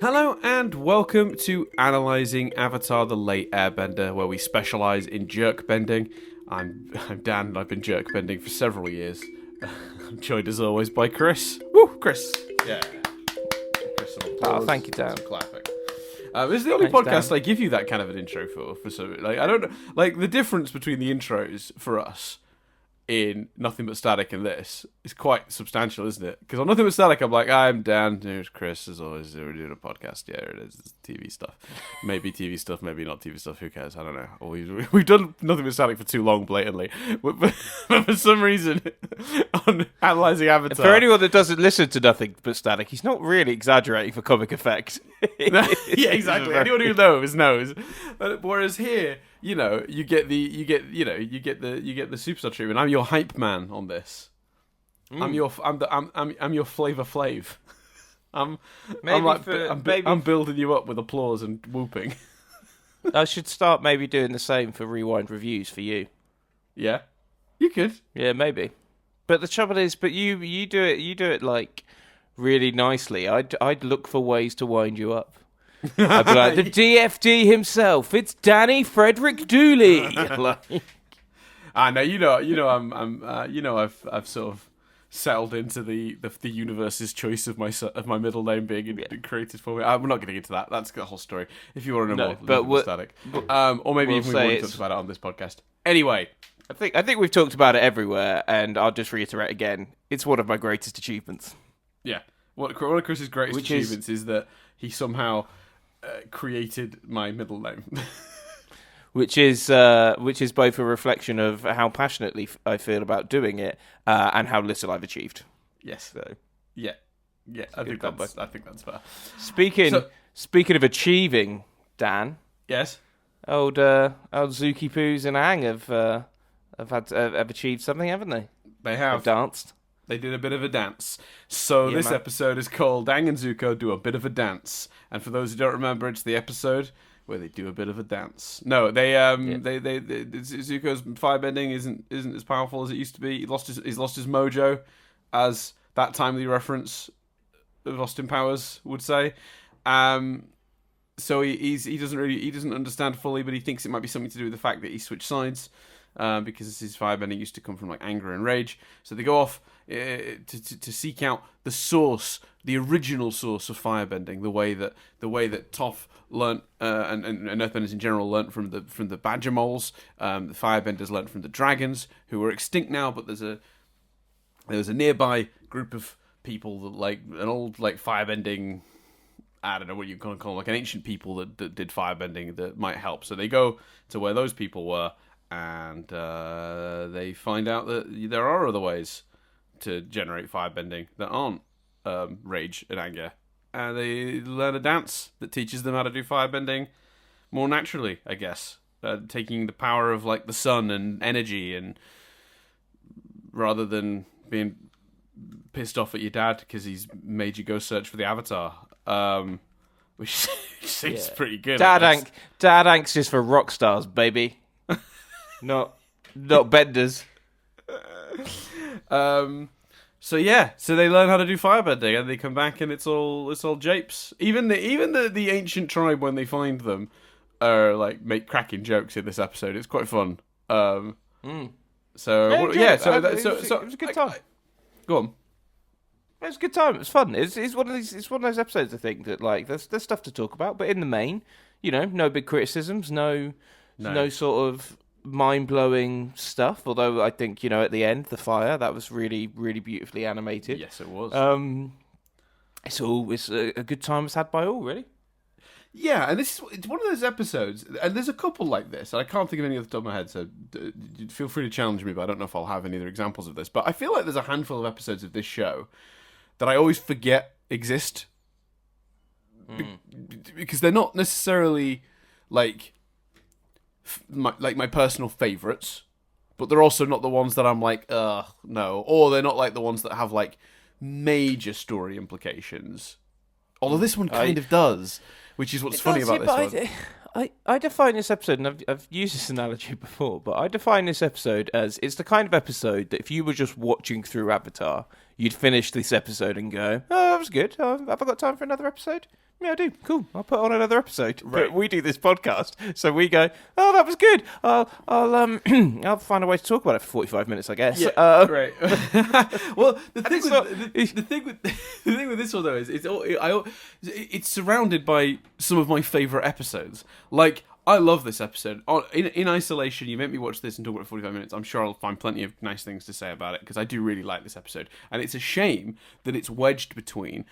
Hello and welcome to Analysing Avatar The Last Airbender, where we specialise in jerk bending. I'm Dan, and I've been jerk bending for several years. I'm joined as always by Chris. Woo, Chris! Yeah. Chris, some applause, thank you, Dan. some clapping. This is the only podcast I give you that kind of an intro for so like I don't know, like the difference between the intros for us in Nothing But Static and this is quite substantial, isn't it? Because on Nothing But Static, I'm like, I'm Dan, here's Chris, as always, we're doing a podcast. Yeah, it is, it's TV stuff. Maybe TV stuff, maybe not TV stuff, who cares? I don't know. Or we've done Nothing But Static for too long, blatantly. But for some reason, on Analysing Avatar... For anyone that doesn't listen to Nothing But Static, he's not really exaggerating for comic effect. Yeah, exactly. Anyone who knows. Whereas here... You know, you get the superstar treatment. I'm your hype man on this. I'm your Flavor Flav. I'm building you up with applause and whooping. I should start maybe doing the same for Rewind reviews for you. Yeah, you could. Yeah, maybe. But the trouble is, you do it like really nicely. I'd look for ways to wind you up. I'd be like, the DFD himself. It's Danny Frederick Dooley. I've sort of settled into the universe's choice of my middle name being created for me. We're not getting into that. That's the whole story. If you want to know more, but Static, or maybe even we won't talk about it on this podcast. Anyway, I think we've talked about it everywhere, and I'll just reiterate again. It's one of my greatest achievements. Yeah, one of Chris's greatest achievements is that he somehow created my middle name. which is both a reflection of how passionately I feel about doing it and how little I've achieved. Yes. So, yeah. I think that's fair. Speaking of achieving, Dan. Yes. Old Zuki Poos and Aang have achieved something, haven't they? They have. They've danced. They did a bit of a dance. So yeah, this episode is called Aang and Zuko Do a Bit of a Dance. And for those who don't remember, it's the episode where they do a bit of a dance. No, Zuko's firebending isn't as powerful as it used to be. He's lost his mojo, as that timely reference of Austin Powers would say. So he doesn't understand fully, but he thinks it might be something to do with the fact that he switched sides. Because his firebending used to come from like anger and rage, so they go off to seek out the source, the original source of firebending, the way that Toph learnt and Earthbenders in general learnt from the badger moles. The firebenders learnt from the dragons, who are extinct now, but there was a nearby group of people that like an old like firebending. I don't know what you can call them, like an ancient people that did firebending that might help. So they go to where those people were. And they find out that there are other ways to generate firebending that aren't rage and anger. And they learn a dance that teaches them how to do firebending more naturally, I guess. Taking the power of like the sun and energy, and rather than being pissed off at your dad because he's made you go search for the Avatar. Which seems pretty good. Dad Ank's just for rock stars, baby. Not benders. So they learn how to do firebending, and they come back, and it's all japes. Even the ancient tribe, when they find them, are like make cracking jokes in this episode. It's quite fun. So it was a good time. Go on. It was a good time. It was fun. It's one of those episodes, I think, that like there's stuff to talk about, but in the main, no big criticisms, no sort of mind-blowing stuff, although I think at the end, the fire, that was really, really beautifully animated. Yes, it was. It's a good time it's had by all, really. Yeah, and it's one of those episodes, and there's a couple like this, and I can't think of any off the top of my head, so feel free to challenge me, but I don't know if I'll have any other examples of this, but I feel like there's a handful of episodes of this show that I always forget exist, because they're not necessarily like my personal favourites, but they're also not the ones that I'm like, no. Or they're not like the ones that have like major story implications. Although this one kind of does, which is what's funny about this one. I define this episode, and I've used this analogy before, but I define this episode as it's the kind of episode that if you were just watching through Avatar, you'd finish this episode and go, "Oh, that was good. Have I got time for another episode?" Yeah, I do. Cool. I'll put on another episode. Right. But we do this podcast, so we go, "Oh, that was good. I'll I'll find a way to talk about it for 45 minutes, I guess." Yeah, great. Well, the thing with this one though is it's surrounded by some of my favorite episodes. Like, I love this episode. In isolation, you make me watch this and talk about it for 45 minutes. I'm sure I'll find plenty of nice things to say about it, because I do really like this episode. And it's a shame that it's wedged between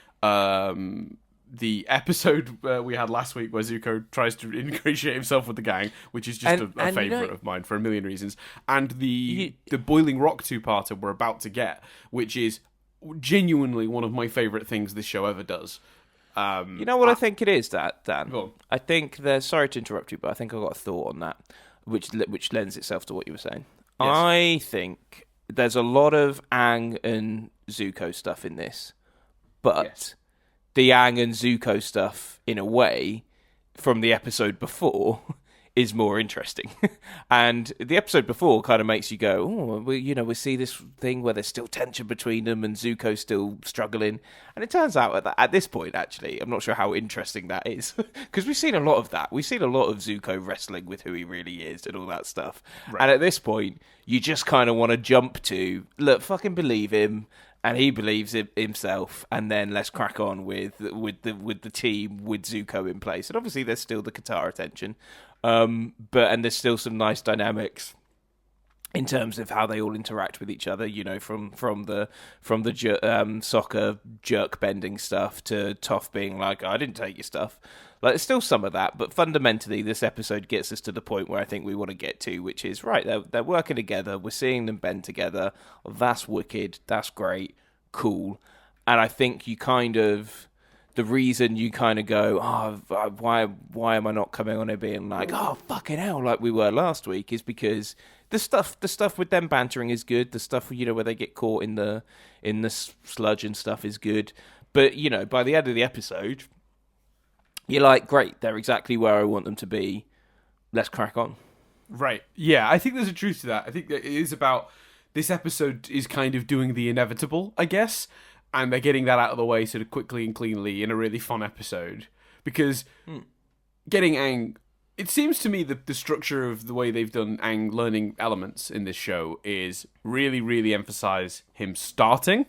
the episode we had last week where Zuko tries to ingratiate himself with the gang, which is just a favourite of mine for a million reasons, and the Boiling Rock two-parter we're about to get, which is genuinely one of my favourite things this show ever does. You know what I think it is, Dan? Go on. I think there's... Sorry to interrupt you, but I think I've got a thought on that, which lends itself to what you were saying. Yes. I think there's a lot of Aang and Zuko stuff in this, but... Yes. The Aang and Zuko stuff, in a way, from the episode before, is more interesting. And the episode before kind of makes you go, "Oh, we see this thing where there's still tension between them and Zuko's still struggling." And it turns out at this point, actually, I'm not sure how interesting that is, because we've seen a lot of that. We've seen a lot of Zuko wrestling with who he really is and all that stuff. Right. And at this point, you just kind of want to jump to, look, fucking believe him. And he believes it himself, and then let's crack on with the team with Zuko in place. And obviously, there's still the Katara tension, and there's still some nice dynamics in terms of how they all interact with each other. You know, from the Sokka jerk bending stuff to Toph being like, "I didn't take your stuff." Like, there's still some of that, but fundamentally, this episode gets us to the point where I think we want to get to, which is, right, they're working together, we're seeing them bend together, that's wicked, that's great, cool, and I think you kind of, the reason you kind of go, "Oh, why am I not coming on it being like, oh, fucking hell," like we were last week, is because the stuff with them bantering is good, the stuff, where they get caught in the sludge and stuff is good, but, by the end of the episode... You're like, great, they're exactly where I want them to be. Let's crack on. Right. Yeah, I think there's a truth to that. I think that it is about... This episode is kind of doing the inevitable, I guess. And they're getting that out of the way sort of quickly and cleanly in a really fun episode. Because getting Aang... It seems to me that the structure of the way they've done Aang learning elements in this show is really, really emphasize him starting.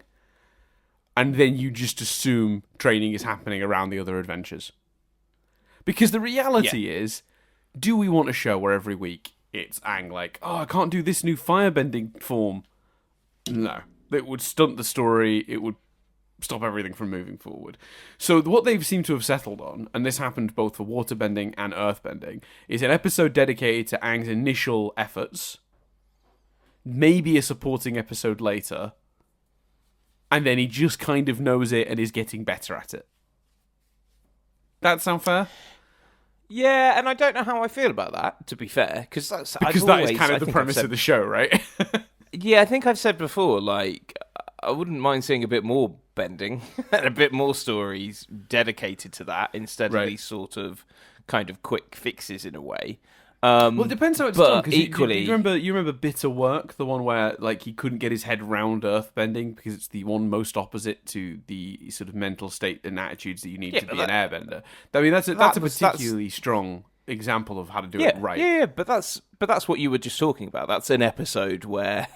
And then you just assume training is happening around the other adventures. Because the reality is, do we want a show where every week it's Aang like, "Oh, I can't do this new firebending form"? No. It would stunt the story. It would stop everything from moving forward. So what they've seemed to have settled on, and this happened both for waterbending and earthbending, is an episode dedicated to Aang's initial efforts, maybe a supporting episode later, and then he just kind of knows it and is getting better at it. That sound fair? Yeah, and I don't know how I feel about that, to be fair, because that is kind of the premise of the show, right? Yeah, I think I've said before, like, I wouldn't mind seeing a bit more bending and a bit more stories dedicated to that instead of these sort of kind of quick fixes in a way. Well, it depends how it's done. Because equally, you remember Bitter Work, the one where like he couldn't get his head round earthbending because it's the one most opposite to the sort of mental state and attitudes that you need to be an airbender. I mean, that's a particularly strong example of how to do it right. Yeah, but that's what you were just talking about. That's an episode where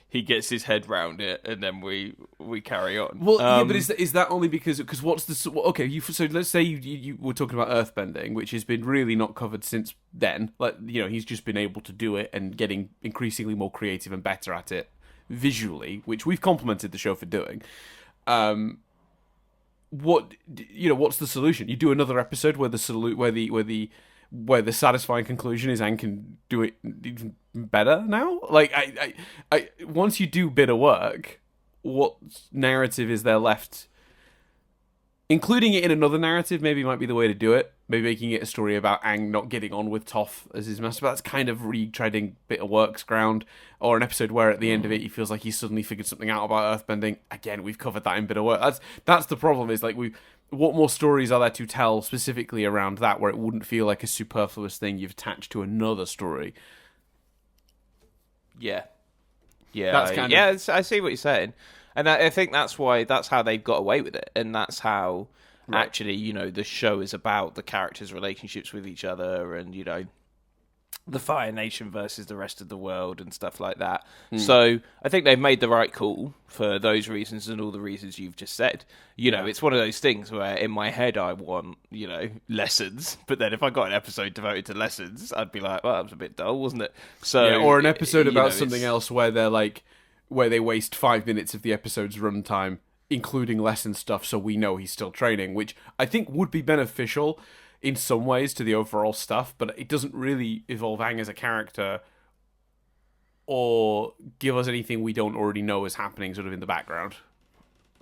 he gets his head round it, and then we carry on. Well, but is that only because what's the... Okay, so let's say you were talking about earthbending, which has been really not covered since then. Like, he's just been able to do it and getting increasingly more creative and better at it visually, which we've complimented the show for doing. What's the solution? You do another episode where the satisfying conclusion is Aang can do it even better now? Like, I once you do Bitter Work, what narrative is there left? Including it in another narrative maybe might be the way to do it. Maybe making it a story about Aang not getting on with Toph as his master. But that's kind of retreading Bitter Work's ground. Or an episode where at the end of it he feels like he's suddenly figured something out about earthbending. Again, we've covered that in Bitter Work. That's the problem, is like what more stories are there to tell specifically around that where it wouldn't feel like a superfluous thing you've attached to another story? Yeah. I see what you're saying. And I think that's how they've got away with it, and that's how actually, the show is about the characters' relationships with each other, and the Fire Nation versus the rest of the world and stuff like that. So I think they've made the right call for those reasons and all the reasons you've just said. It's one of those things where in my head I want, lessons, but then if I got an episode devoted to lessons, I'd be like, well, that was a bit dull, wasn't it? So or an episode about something else where they waste 5 minutes of the episode's runtime, including lesson stuff, so we know he's still training, which I think would be beneficial in some ways to the overall stuff, but it doesn't really evolve Aang as a character or give us anything we don't already know is happening sort of in the background.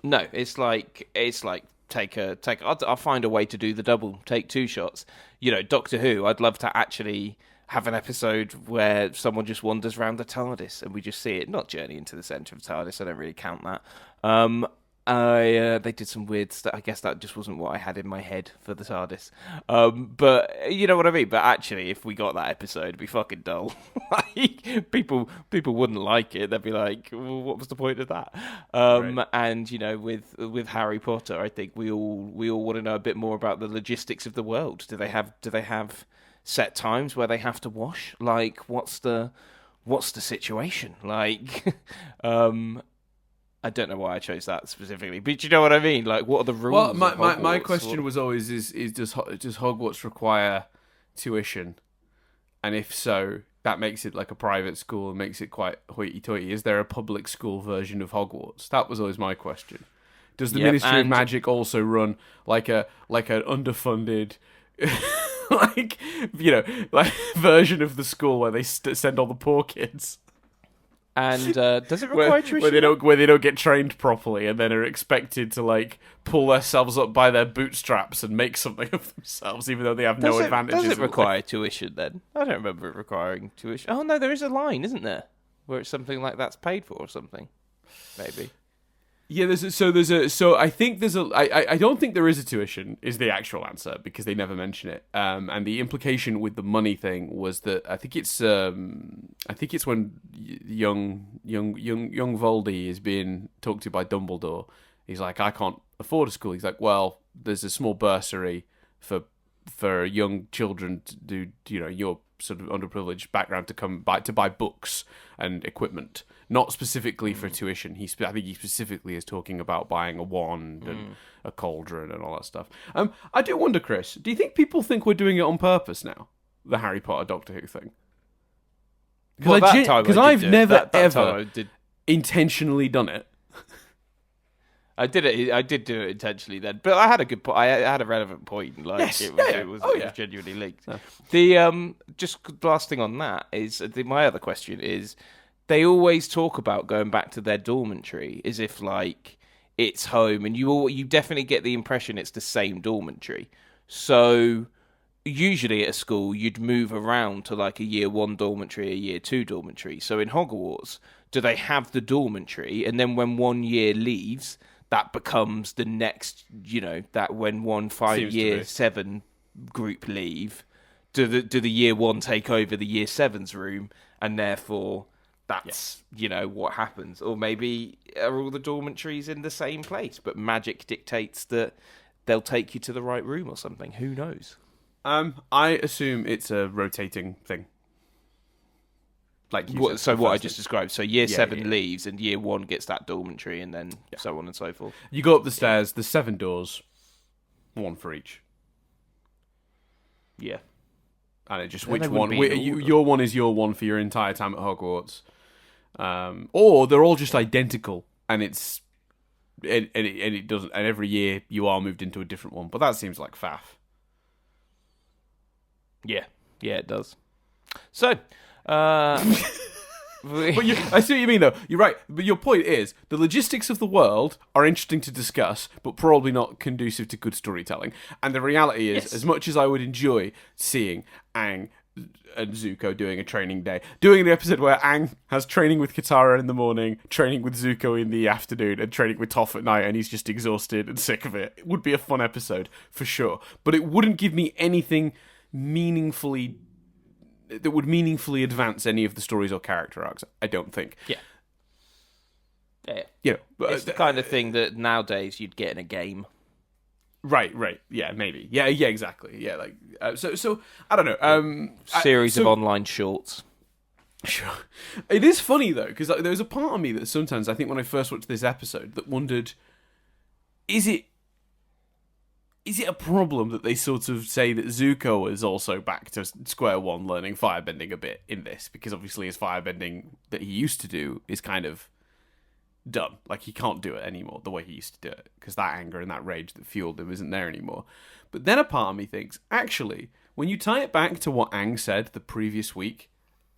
No, it's like I'll find a way to do the double, take 2 shots. Doctor Who, I'd love to actually have an episode where someone just wanders around the TARDIS and we just see it, not journey into the centre of TARDIS, I don't really count that. They did some weird stuff. I guess that just wasn't what I had in my head for the TARDIS. But you know what I mean? But actually, if we got that episode, it'd be fucking dull. People wouldn't like it. They'd be like, well, what was the point of that? Right. And, with Harry Potter, I think we all want to know a bit more about the logistics of the world. Do they have set times where they have to wash? Like, what's the situation? Like, I don't know why I chose that specifically, but you know what I mean? Like, what are the rules? Well, my question was always, does Hogwarts require tuition? And if so, that makes it like a private school and makes it quite hoity-toity. Is there a public school version of Hogwarts? That was always my question. Does the Ministry of Magic also run like an underfunded... version of the school where they send all the poor kids? And does it require tuition? Where they don't get trained properly and then are expected to pull themselves up by their bootstraps and make something of themselves, even though they have no advantages. Does it require tuition then? I don't remember it requiring tuition. Oh no, there is a line, isn't there, where it's something like that's paid for or something, maybe. Yeah, I think I don't think there is a tuition is the actual answer because they never mention it. And the implication with the money thing was that I think it's when young Voldy is being talked to by Dumbledore. He's like, I can't afford a school. He's like, well, there's a small bursary for young children to do, your sort of underprivileged background to buy books and equipment, not specifically for tuition. I think he specifically is talking about buying a wand and a cauldron and all that stuff. I do wonder, Chris, do you think people think we're doing it on purpose now? The Harry Potter Doctor Who thing? Because I've never ever intentionally done it. I did it. I did do it intentionally then, but I had a good point. I had a relevant point. Like, yes, it was genuinely linked. Yeah. The just last thing on that is my other question is they always talk about going back to their dormitory as if like it's home, and you definitely get the impression it's the same dormitory. So usually at a school you'd move around to like a year 1 dormitory, a year 2 dormitory. So in Hogwarts, do they have the dormitory, and then when 1 year leaves, that becomes the next, that when year 7 group leave, do the year 1 take over the year 7's room, and therefore that's, what happens? Or maybe are all the dormitories in the same place, but magic dictates that they'll take you to the right room or something? Who knows? I assume it's a rotating thing. Like what I just described. So year 7 leaves, and year 1 gets that dormitory, and then so on and so forth. You go up the stairs. There's 7 doors, 1 for each. Yeah, and it just which one? Your one is your one for your entire time at Hogwarts, or they're all just identical, and it doesn't. And every year you are moved into a different one. But that seems like faff. Yeah, it does. So. But I see what you mean, though. You're right. But your point is, the logistics of the world are interesting to discuss, but probably not conducive to good storytelling. And the reality is, as much as I would enjoy seeing Aang and Zuko doing a training day, doing an episode where Aang has training with Katara in the morning, training with Zuko in the afternoon, and training with Toph at night, and he's just exhausted and sick of it, it would be a fun episode, for sure. But it wouldn't give me anything that would meaningfully advance any of the stories or character arcs, I don't think. Yeah. Yeah. You know, It's the kind of thing that nowadays you'd get in a game. Right. Yeah, maybe. Yeah, exactly. Yeah, like so. I don't know. Series of online shorts. Sure. It is funny though, because there was a part of me that sometimes I think when I first watched this episode that wondered, is it a problem that they sort of say that Zuko is also back to square one learning firebending a bit in this? Because obviously his firebending that he used to do is kind of done. Like, he can't do it anymore the way he used to do it, because that anger and that rage that fueled him isn't there anymore. But then a part of me thinks, actually, when you tie it back to what Aang said the previous week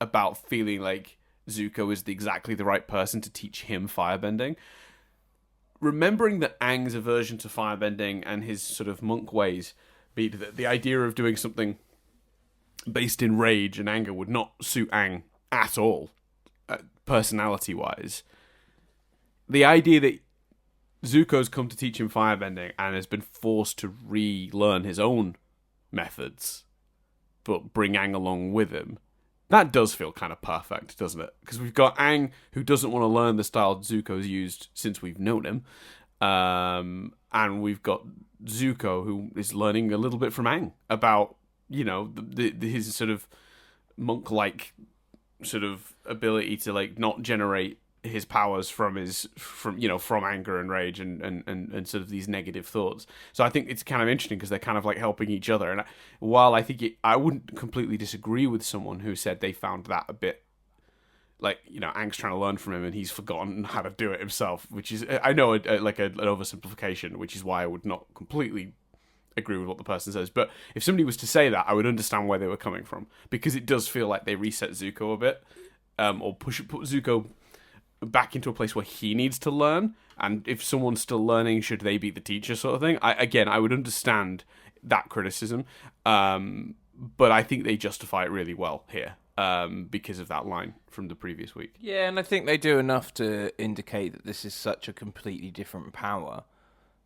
about feeling like Zuko is exactly the right person to teach him firebending, remembering that Aang's aversion to firebending and his sort of monk ways, the idea of doing something based in rage and anger would not suit Aang at all, personality-wise. The idea that Zuko's come to teach him firebending and has been forced to relearn his own methods, but bring Aang along with him, that does feel kind of perfect, doesn't it? Because we've got Aang, who doesn't want to learn the style Zuko's used since we've known him, and we've got Zuko, who is learning a little bit from Aang about, you know, his sort of monk-like sort of ability to like not generate his powers from anger and rage and sort of these negative thoughts. So I think it's kind of interesting because they're kind of like helping each other. And while I think I wouldn't completely disagree with someone who said they found that a bit like, you know, Aang's trying to learn from him and he's forgotten how to do it himself, which is, I know, like an oversimplification, which is why I would not completely agree with what the person says. But if somebody was to say that, I would understand where they were coming from, because it does feel like they reset Zuko a bit, or put Zuko back into a place where he needs to learn, and if someone's still learning, should they be the teacher, sort of thing. I would understand that criticism, but I think they justify it really well here, because of that line from the previous week. Yeah, and I think they do enough to indicate that this is such a completely different power,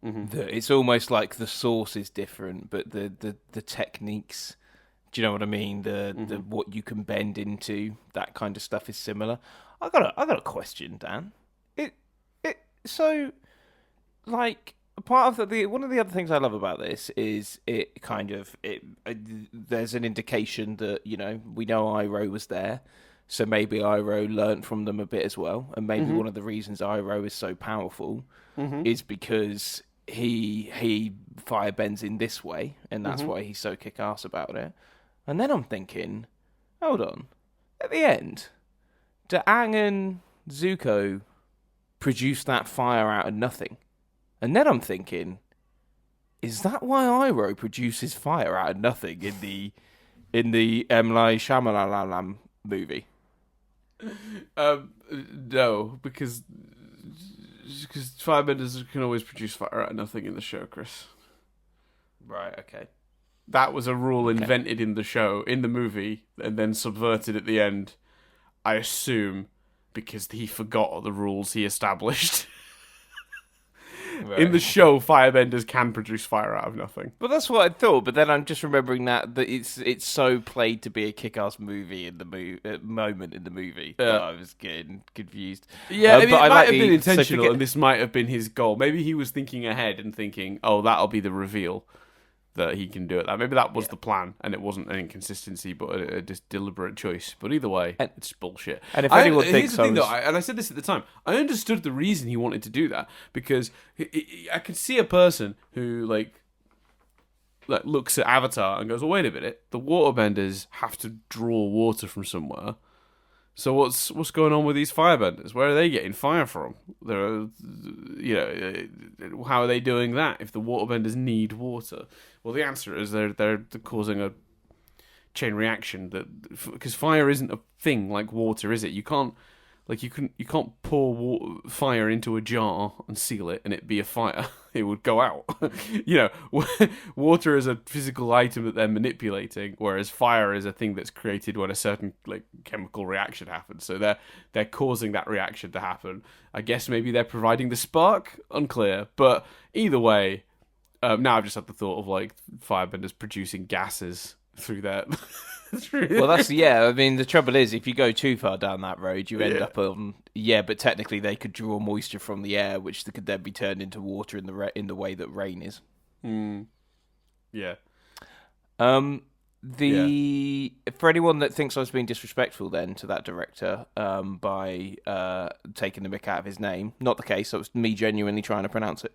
that it's almost like the source is different, but the techniques, do you know what I mean? The what you can bend into, that kind of stuff is similar. I got a question, Dan. So, like, part of one of the other things I love about this is there's an indication that, you know, we know Iroh was there, so maybe Iroh learnt from them a bit as well, and maybe one of the reasons Iroh is so powerful is because he firebends in this way, and that's why he's so kick-ass about it. And then I'm thinking, hold on, at the end, do Aang and Zuko produce that fire out of nothing? And then I'm thinking, is that why Iroh produces fire out of nothing in the M. Night Shyamalan movie? No, because firebenders can always produce fire out of nothing in the show, Chris. Right, okay. That was a rule invented in the show, in the movie, and then subverted at the end, I assume, because he forgot the rules he established. Right. In the show, firebenders can produce fire out of nothing. Well, that's what I thought, but then I'm just remembering that it's so played to be a kick-ass movie in the moment in the movie that I was getting confused. Yeah, but it might have been intentional, and this might have been his goal. Maybe he was thinking ahead and thinking, oh, that'll be the reveal, that he can do it. Maybe that was the plan, and it wasn't an inconsistency, but a just deliberate choice. But either way, it's bullshit. And if anyone thinks, here's the thing, though, and I said this at the time, I understood the reason he wanted to do that, because I could see a person who like looks at Avatar and goes, "Well, wait a minute, the waterbenders have to draw water from somewhere. So what's going on with these firebenders? Where are they getting fire from? How are they doing that if the waterbenders need water?" Well, the answer is they're causing a chain reaction, because fire isn't a thing like water, is it? You can't pour fire into a jar and seal it and it be a fire. It would go out. Water is a physical item that they're manipulating, whereas fire is a thing that's created when a certain chemical reaction happens. So they're causing that reaction to happen. I guess maybe they're providing the spark. Unclear. But either way, now I've just had the thought of firebenders producing gases through their Well, I mean, the trouble is, if you go too far down that road, you end up on but technically they could draw moisture from the air, which could then be turned into water in the way that rain is. Yeah. For anyone that thinks I was being disrespectful then to that director by taking the mick out of his name, not the case. That was me genuinely trying to pronounce it.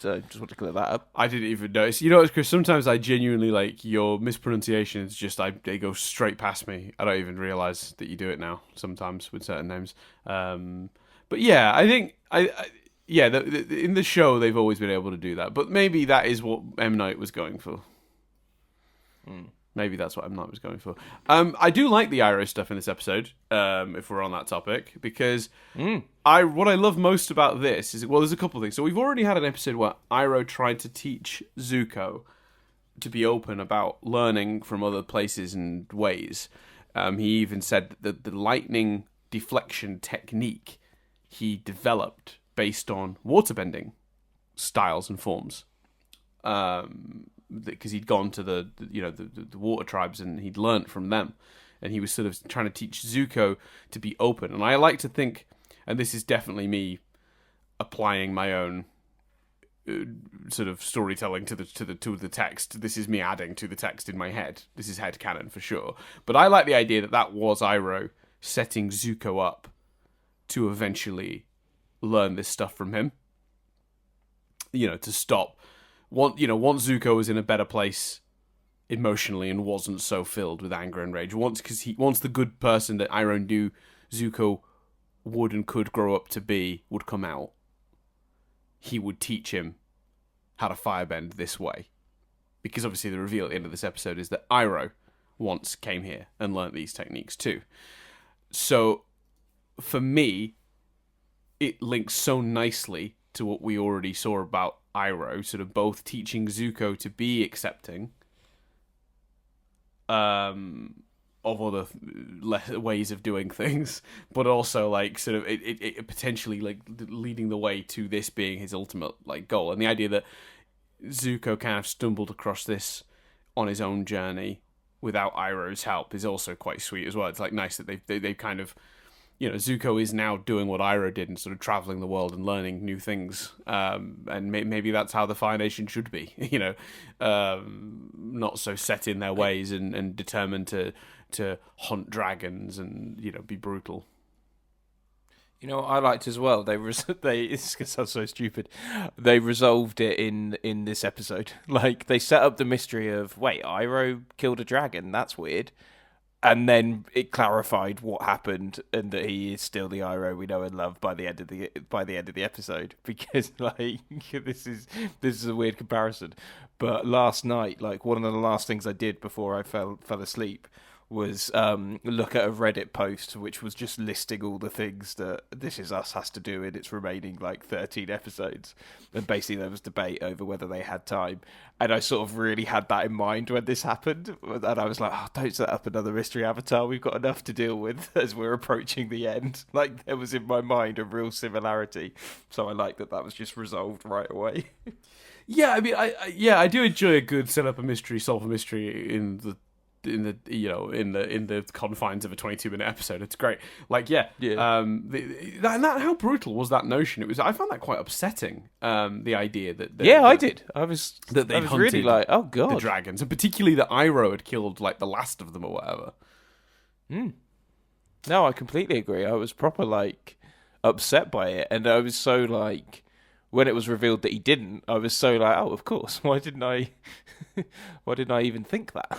So just want to clear that up. I didn't even notice. You know what, Chris? Sometimes I genuinely your mispronunciations. Just they go straight past me. I don't even realize that you do it now. Sometimes with certain names. But yeah, I think in the show they've always been able to do that. But maybe that is what M. Night was going for. Maybe that's what M. Night was going for. I do like the Iroh stuff in this episode, if we're on that topic, because what I love most about this is, well, there's a couple of things. So we've already had an episode where Iroh tried to teach Zuko to be open about learning from other places and ways. He even said that the lightning deflection technique he developed based on waterbending styles and forms. Because he'd gone to the water tribes and he'd learnt from them, and he was sort of trying to teach Zuko to be open. And I like to think, and this is definitely me applying my own sort of storytelling to the text. This is me adding to the text in my head. This is headcanon for sure. But I like the idea that was Iroh setting Zuko up to eventually learn this stuff from him. To stop. Once Zuko was in a better place emotionally and wasn't so filled with anger and rage, once the good person that Iroh knew Zuko would and could grow up to be would come out, he would teach him how to firebend this way. Because obviously the reveal at the end of this episode is that Iroh once came here and learnt these techniques too. So, for me, it links so nicely to what we already saw about Iroh, sort of both teaching Zuko to be accepting of other ways of doing things, but also sort of it potentially leading the way to this being his ultimate goal. And the idea that Zuko kind of stumbled across this on his own journey without Iroh's help is also quite sweet as well. It's nice that they've kind of, Zuko is now doing what Iroh did and sort of traveling the world and learning new things. And maybe that's how the Fire Nation should be, not so set in their ways and determined to hunt dragons and, be brutal. I liked as well. It's going to sound so stupid. They resolved it in this episode. They set up the mystery of, wait, Iroh killed a dragon? That's weird. And then it clarified what happened and that he is still the Iroh we know and love by the end of the episode. Because this is a weird comparison. But last night, one of the last things I did before I fell asleep was look at a Reddit post which was just listing all the things that This Is Us has to do in its remaining 13 episodes, and basically there was debate over whether they had time, and I sort of really had that in mind when this happened, and I was like, don't set up another mystery Avatar, we've got enough to deal with as we're approaching the end. There was in my mind a real similarity, so I like that was just resolved right away. Yeah, I mean, I do enjoy a good set up a mystery, solve a mystery in the confines of a 22-minute episode. It's great. How brutal was that notion? I found that quite upsetting. The idea that I did. I was hunted really oh god, the dragons, and particularly that Iroh had killed the last of them or whatever. No, I completely agree. I was proper upset by it, and I was so when it was revealed that he didn't, I was so oh, of course. Why didn't I even think that?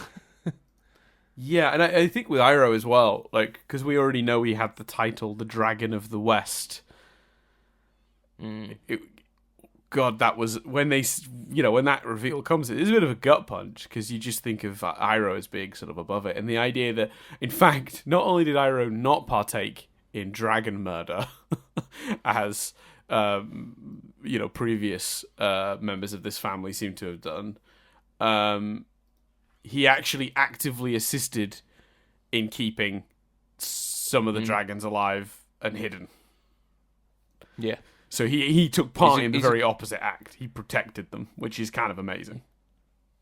Yeah, and I think with Iroh as well, because we already know he had the title, the Dragon of the West. God, that was when when that reveal comes, it is a bit of a gut punch, because you just think of Iroh as being sort of above it, and the idea that, in fact, not only did Iroh not partake in dragon murder, as previous members of this family seem to have done, he actually actively assisted in keeping some of the dragons alive and hidden. Yeah. So he took part in the very opposite act. He protected them, which is kind of amazing.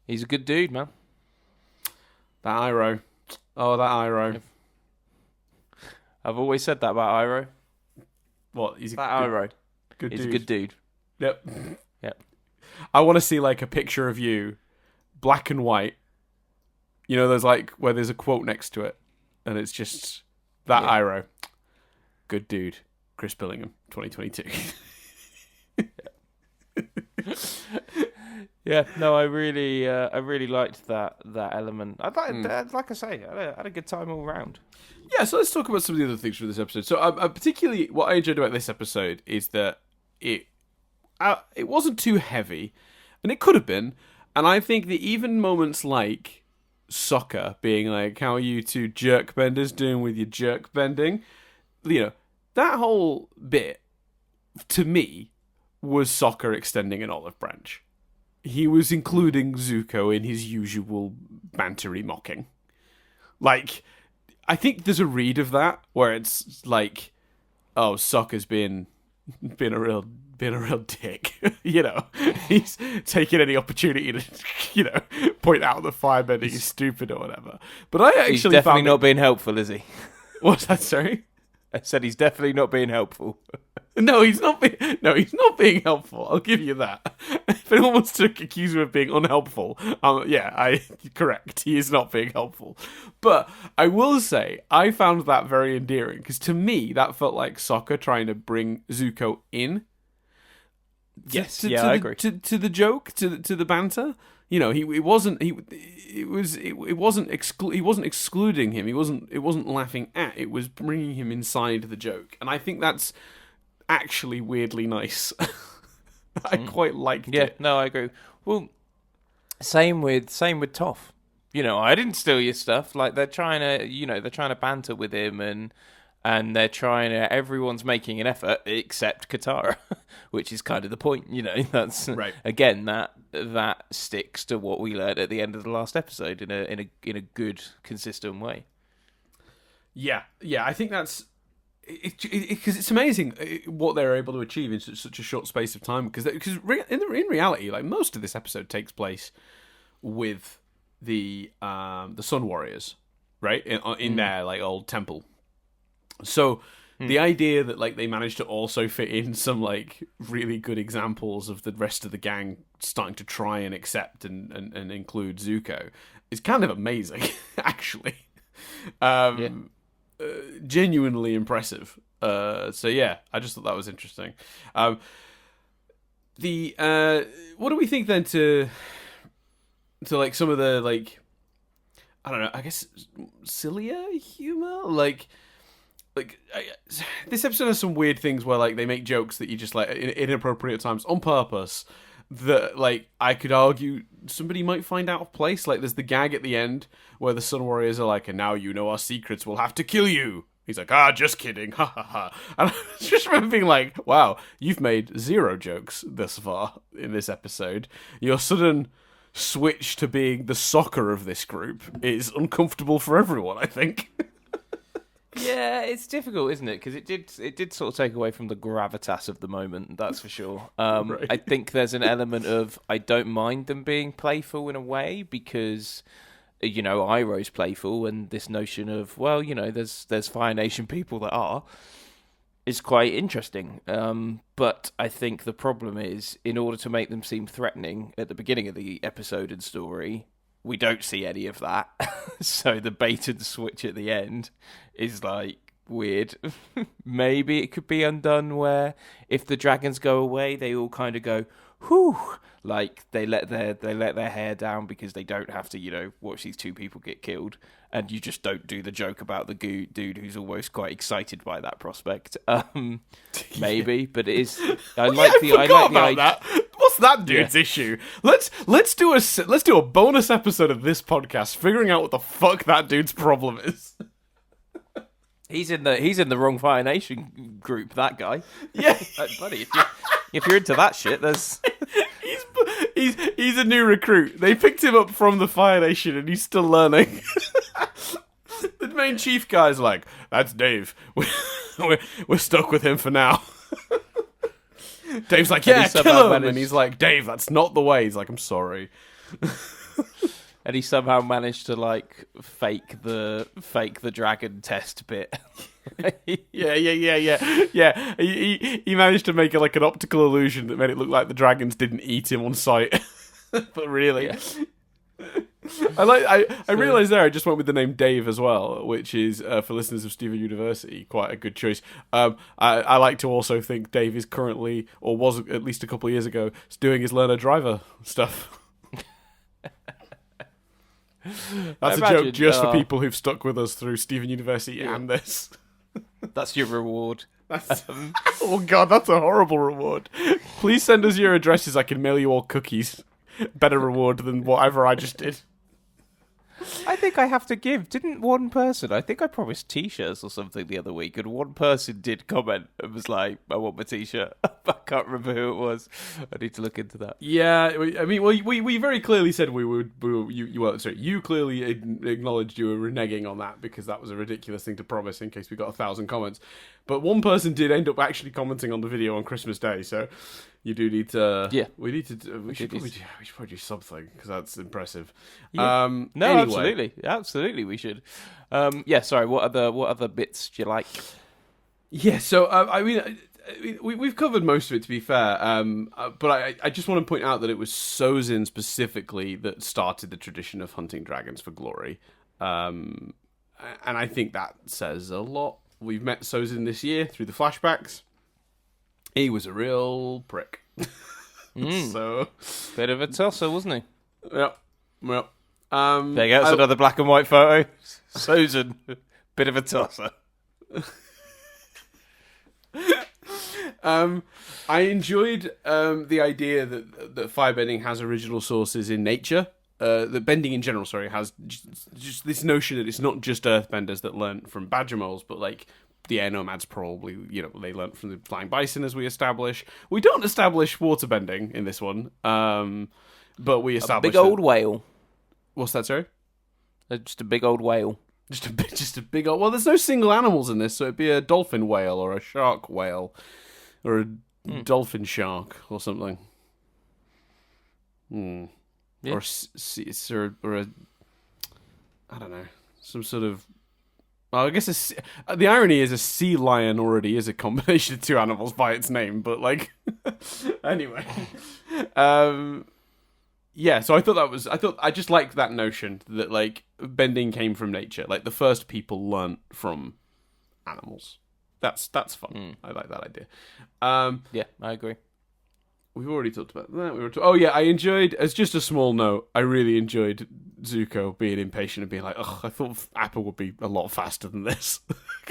He's a good dude, man. That Iroh. Oh, that Iroh. I've always said that about Iroh. What? He's Iroh. Good He's dude. a good dude. Yep. Yep. I want to see like a picture of you, black and white. You know, there's like where there's a quote next to it, and it's just that Iroh. Good dude, Chris Billingham, 2022. Yeah, no, I really liked that element. Like I say, I had a good time all round. Yeah, so let's talk about some of the other things from this episode. So, particularly what I enjoyed about this episode is that it wasn't too heavy, and it could have been. And I think that even moments like Sokka being like, "How are you two jerk benders doing with your jerk bending?" You know, that whole bit to me was Sokka extending an olive branch. He was including Zuko in his usual bantery mocking. Like, I think there's a read of that where it's like, oh, Sokka's been a real dick. You know, he's taking any opportunity to, you know, point out that firebending is stupid or whatever. But I actually he's definitely not being helpful, is he? What's that? Sorry, I said he's definitely not being helpful. No, he's not being helpful. I'll give you that. If anyone wants to accuse him of being unhelpful, correct. He is not being helpful. But I will say, I found that very endearing, because to me, that felt like Sokka trying to bring Zuko in. Yes, I agree. To the joke, to the banter. You know, he wasn't excluding him. It wasn't laughing at. It was bringing him inside the joke, and I think that's actually weirdly nice. I quite liked it. Yeah, no, I agree. Well, same with Toph. You know, I didn't steal your stuff. Like, they're trying to banter with him, and they're trying to. Everyone's making an effort except Katara, which is kind of the point. You know, that's right. Again, that sticks to what we learned at the end of the last episode in a good, consistent way. Yeah, I think that's. Because it's amazing what they're able to achieve in such a short space of time. Because in reality, like, most of this episode takes place with the Sun Warriors, right, in their like old temple. So the idea that like they managed to also fit in some like really good examples of the rest of the gang starting to try and accept and include Zuko is kind of amazing, actually. Genuinely impressive. So yeah, I just thought that was interesting. What do we think then to like some of the, like, I don't know, I guess sillier humor? Like this episode has some weird things where like they make jokes that you just like in inappropriate times on purpose, that like I could argue somebody might find out of place. Like, there's the gag at the end where the Sun Warriors are like, "And now you know our secrets, we'll have to kill you." He's like, just kidding, ha ha ha. And I just remember being like, wow, you've made 0 jokes thus far in this episode. Your sudden switch to being the Sokka of this group is uncomfortable for everyone, I think. Yeah, it's difficult, isn't it? Because it did sort of take away from the gravitas of the moment, that's for sure. Right. I think there's an element of, I don't mind them being playful in a way, because, you know, Iroh's playful, and this notion of, well, you know, there's Fire Nation people that is quite interesting. But I think the problem is, in order to make them seem threatening at the beginning of the episode and story, we don't see any of that. So the bait and switch at the end is like weird. Maybe it could be undone where if the dragons go away, they all kind of go, whew, like they let their hair down because they don't have to, you know, watch these 2 people get killed, and you just don't do the joke about the dude who's almost quite excited by that prospect. Maybe, but it is. I like the idea. What's that dude's issue? Let's do a bonus episode of this podcast figuring out what the fuck that dude's problem is. He's in the wrong Fire Nation group. That guy. Yeah, buddy. If you're into that shit, there's. He's a new recruit. They picked him up from the Fire Nation, and he's still learning. The main chief guy's like, "That's Dave. We're stuck with him for now." Dave's like, "Yeah, kill him," and he's like, "Dave, that's not the way." He's like, "I'm sorry." and he somehow managed to like fake the dragon test bit. Yeah. He managed to make like an optical illusion that made it look like the dragons didn't eat him on sight, but really. Yeah. I realised there I just went with the name Dave as well, which is for listeners of Steven University quite a good choice. I like to also think Dave is currently, or was at least a couple of years ago, doing his learner driver stuff. That's a joke just for people who've stuck with us through Steven University and this. That's your reward. Oh god, that's a horrible reward. Please send us your addresses. I can mail you all cookies. Better reward than whatever I just did. I think I have to give. Didn't one person, I think I promised t-shirts or something the other week, and one person did comment and was like, I want my t-shirt. I can't remember who it was. I need to look into that. Yeah, I mean, we very clearly said you clearly acknowledged you were reneging on that because that was a ridiculous thing to promise in case we got 1,000 comments. But one person did end up actually commenting on the video on Christmas Day, so you do need to. Yeah, we should probably do something because that's impressive. Yeah. Anyway. Absolutely, we should. Sorry. What other bits do you like? Yeah, so I mean, we've covered most of it to be fair. But I just want to point out that it was Sozin specifically that started the tradition of hunting dragons for glory, and I think that says a lot. We've met Sozin this year through the flashbacks. He was a real prick. So bit of a tosser, wasn't he? Yep. Well, there you go. It's another black and white photo. Sozin, bit of a tosser. I enjoyed the idea that firebending has original sources in nature. That bending in general, has just this notion that it's not just earthbenders that learn from badger moles, but like the air nomads probably, they learnt from the flying bison, as we establish. We don't establish waterbending in this one, but we establish a big old whale. What's that, sorry? Just a big old whale. Just a big old... Well, there's no single animals in this, so it'd be a dolphin whale or a shark whale or a dolphin shark or something. Yeah. Or a I don't know, some sort of... Well, I guess the irony is a sea lion already is a combination of two animals by its name, but like... Anyway. Yeah, so I just liked that notion that like bending came from nature. Like the first people learnt from animals. That's fun. I like that idea. Yeah, I agree. We've already talked about that. I enjoyed, as just a small note, I really enjoyed Zuko being impatient and being like, "Ugh, I thought Apple would be a lot faster than this.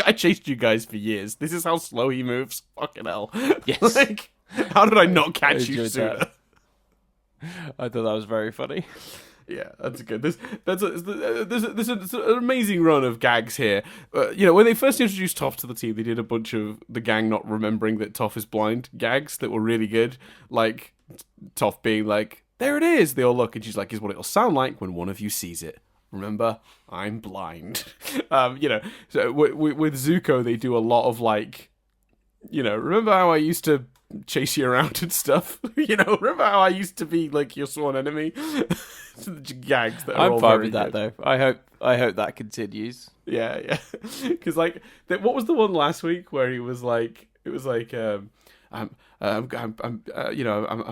I chased you guys for years. This is how slow he moves. Fucking hell." Yes. Like, how did I not catch you sooner? That. I thought that was very funny. Yeah, that's good. There's an amazing run of gags here. When they first introduced Toph to the team, they did a bunch of the gang not remembering that Toph is blind gags that were really good. Like Toph being like, "There it is." They all look, and she's like, "Is what it'll sound like when one of you sees it. Remember, I'm blind." So with Zuko, they do a lot of like, remember how I used to chase you around and stuff. Remember how I used to be like your sworn enemy. Gags that are I'm all fine very with that good. though. I hope that continues. Yeah. Because like, what was the one last week where he was like, it was like, I'm a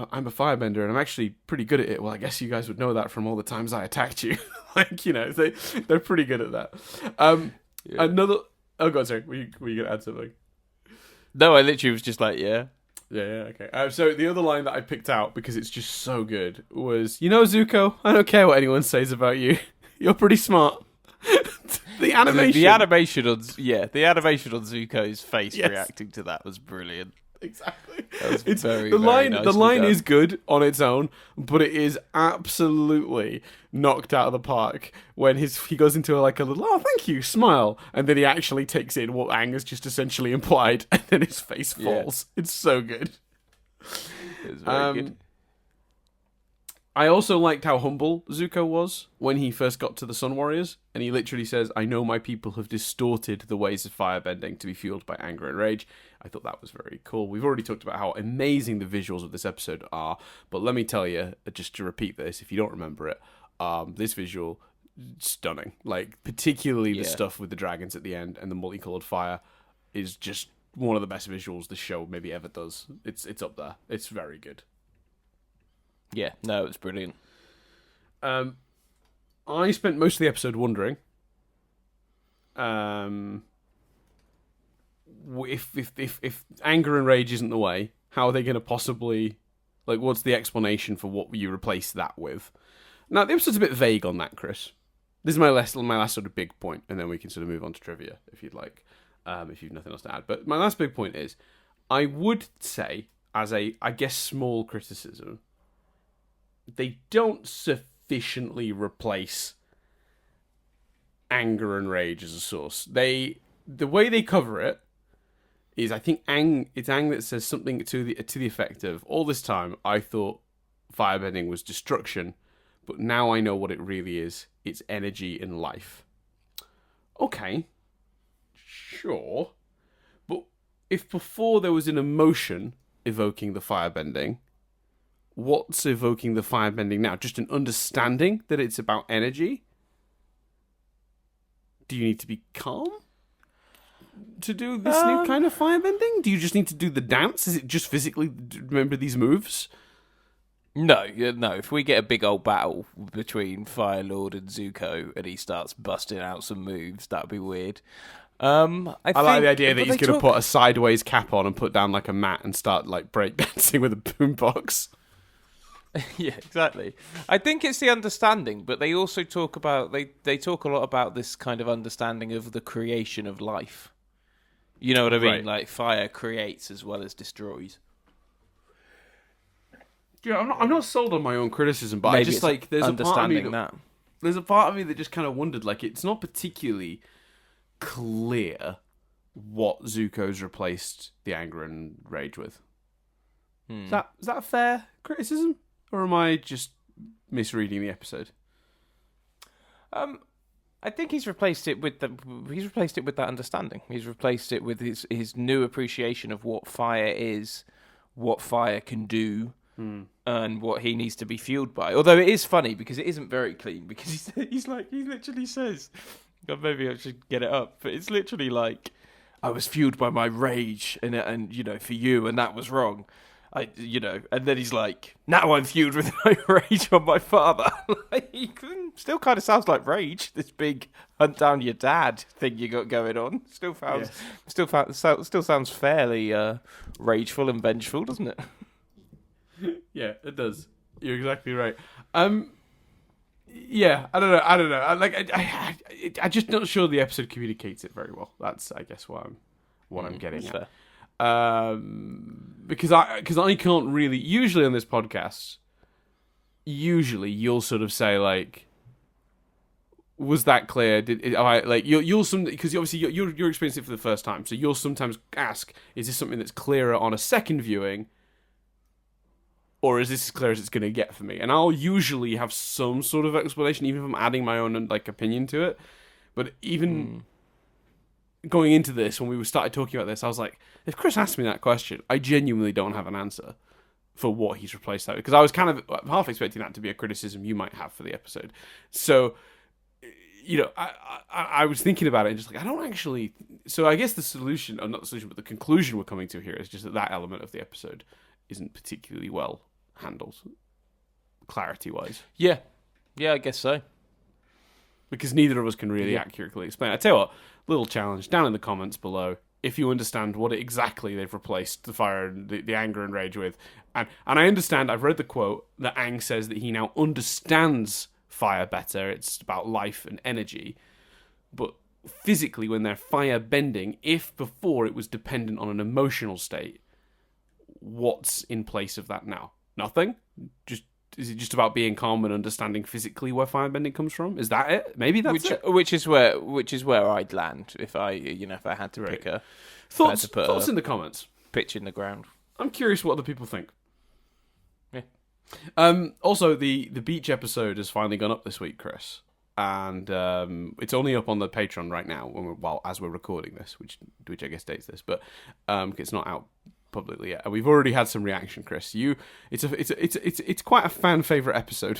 firebender and I'm actually pretty good at it. Well, I guess you guys would know that from all the times I attacked you. They're pretty good at that. Another. Oh god, sorry. Were you gonna add something? No, I literally was just like, yeah. Yeah, okay. So the other line that I picked out, because it's just so good, was, Zuko, I don't care what anyone says about you. You're pretty smart. The animation. The animation on Zuko's face reacting to that was brilliant. Exactly. That was very line done. is good on its own, but it is absolutely knocked out of the park when he goes into a little, "Oh, thank you," smile, and then he actually takes in what Aang has just essentially implied, and then his face falls. It's so good. It's very good. I also liked how humble Zuko was when he first got to the Sun Warriors, and he literally says, "I know my people have distorted the ways of firebending to be fueled by anger and rage." I thought that was very cool. We've already talked about how amazing the visuals of this episode are, but let me tell you, just to repeat this, if you don't remember it, This visual, stunning. Like, particularly the stuff with the dragons at the end and the multicolored fire is just one of the best visuals the show maybe ever does. It's up there. It's very good. Yeah, no, it's brilliant. I spent most of the episode wondering if anger and rage isn't the way, how are they going to possibly, like, what's the explanation for what you replace that with? Now, the episode's a bit vague on that, Chris. This is my last sort of big point, and then we can sort of move on to trivia if you'd like, if you've nothing else to add. But my last big point is, I would say, as a, I guess, small criticism, they don't sufficiently replace anger and rage as a source. The way they cover it is, I think it's Aang that says something to the effect of, all this time I thought firebending was destruction, but now I know what it really is. It's energy and life. Okay, sure. But if before there was an emotion evoking the firebending, what's evoking the firebending now? Just an understanding that it's about energy? Do you need to be calm to do this new kind of firebending? Do you just need to do the dance? Is it just physically remember these moves? No. If we get a big old battle between Fire Lord and Zuko and he starts busting out some moves, that'd be weird. I like the idea that he's going to put a sideways cap on and put down like a mat and start like breakdancing with a boombox. Yeah, exactly. I think it's the understanding, but they also talk about they talk a lot about this kind of understanding of the creation of life. You know what I mean? Right. Like fire creates as well as destroys. Yeah, I'm not sold on my own criticism, but Maybe I just like there's a part of me there's a part of me that just kind of wondered, like, it's not particularly clear what Zuko's replaced the anger and rage with. Is that a fair criticism, or am I just misreading the episode? I think he's replaced it with that understanding. He's replaced it with his new appreciation of what fire is, what fire can do. And what he needs to be fueled by. Although it is funny because it isn't very clean, because he literally says, God, maybe I should get it up, but it's literally like, I was fueled by my rage and you know, for you, and that was wrong. And then he's like, now I'm fueled with my rage on my father. Like, still kind of sounds like rage, this big hunt down your dad thing you got going on. Still sounds fairly rageful and vengeful, doesn't it? Yeah, it does. You're exactly right. Yeah, I don't know. I'm just not sure the episode communicates it very well. That's, I guess, what I'm getting at. Because I can't really. Usually on this podcast, you'll sort of say like, "Was that clear? You'll because obviously you're experiencing it for the first time, so you'll sometimes ask, "Is this something that's clearer on a second viewing?" Or is this as clear as it's going to get for me? And I'll usually have some sort of explanation, even if I'm adding my own like opinion to it. But even going into this, when we started talking about this, I was like, if Chris asked me that question, I genuinely don't have an answer for what he's replaced that with. Because I was kind of half expecting that to be a criticism you might have for the episode. So, you know, I was thinking about it and just like, I don't actually... So I guess the solution, or not the solution, but the conclusion we're coming to here is just that element of the episode isn't particularly well handled, clarity-wise. Yeah, I guess so. Because neither of us can really accurately explain it. I tell you what, little challenge down in the comments below. If you understand what exactly they've replaced the fire, the anger and rage with, and I understand. I've read the quote that Aang says that he now understands fire better. It's about life and energy, but physically, when they're fire bending, if before it was dependent on an emotional state, what's in place of that now? Nothing? Is it just about being calm and understanding physically where firebending comes from? Is that it? Maybe that's it. Which is where I'd land if I had to pick a thoughts in the comments. Pitch in the ground. I'm curious what other people think. Yeah. Also, the beach episode has finally gone up this week, Chris, and it's only up on the Patreon right now. As we're recording this, which I guess dates this, but it's not out publicly yet, and we've already had some reaction, Chris. It's quite a fan favorite episode.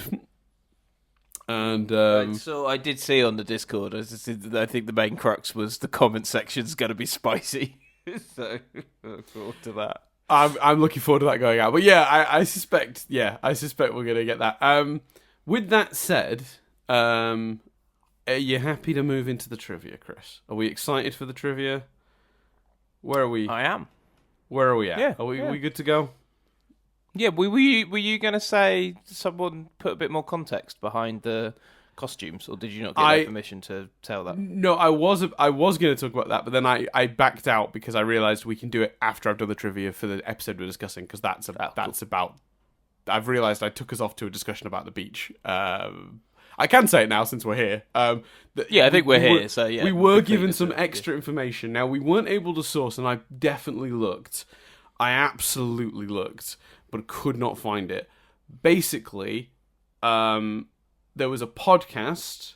And So I did see on the Discord, I think the main crux was the comment section's going to be spicy. So look forward to that. I'm looking forward to that going out. But yeah, I suspect we're going to get that. With that said, are you happy to move into the trivia, Chris? Are we excited for the trivia? Where are we? I am. Where are we at? Yeah, Are we good to go? Yeah, were you going to say someone put a bit more context behind the costumes, or did you not get their permission to tell that? No, I was going to talk about that, but then I backed out because I realised we can do it after I've done the trivia for the episode we're discussing, because that's about. I've realised I took us off to a discussion about the beach. I can say it now since we're here. I think we're here, so yeah. We were given some extra information. Now, we weren't able to source, and I definitely looked. I absolutely looked, but could not find it. Basically, there was a podcast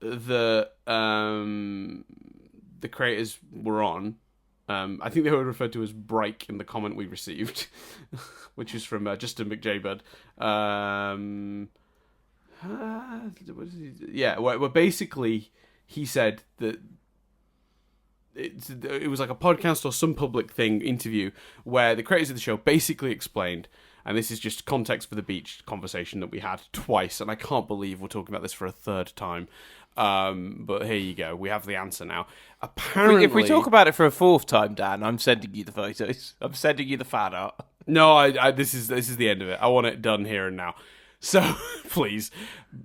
that the creators were on. I think they were referred to as Break in the comment we received, which is from Justin McJaybird. Where basically he said that it was like a podcast or some public interview where the creators of the show basically explained, and this is just context for the beach conversation that we had twice, and I can't believe we're talking about this for a third time. But here you go. We have the answer now. Apparently, if we talk about it for a fourth time, Dan, I'm sending you the photos. I'm sending you the fan art. No, this is the end of it. I want it done here and now. So, please,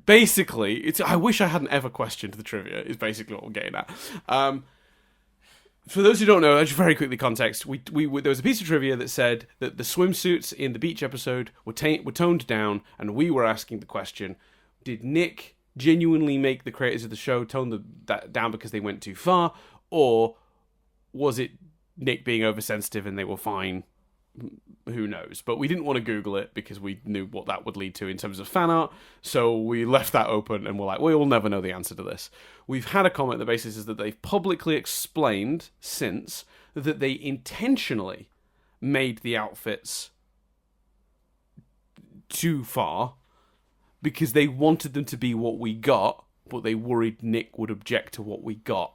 basically, I wish I hadn't ever questioned the trivia, is basically what we're getting at. For those who don't know, just very quickly context, we there was a piece of trivia that said that the swimsuits in the beach episode were toned down, and we were asking the question, did Nick genuinely make the creators of the show tone that down because they went too far, or was it Nick being oversensitive and they were fine? Who knows? But we didn't want to Google it because we knew what that would lead to in terms of fan art, so we left that open and we're like, we'll never know the answer to this. We've had a comment, the basis is that they've publicly explained since that they intentionally made the outfits too far because they wanted them to be what we got, but they worried Nick would object to what we got.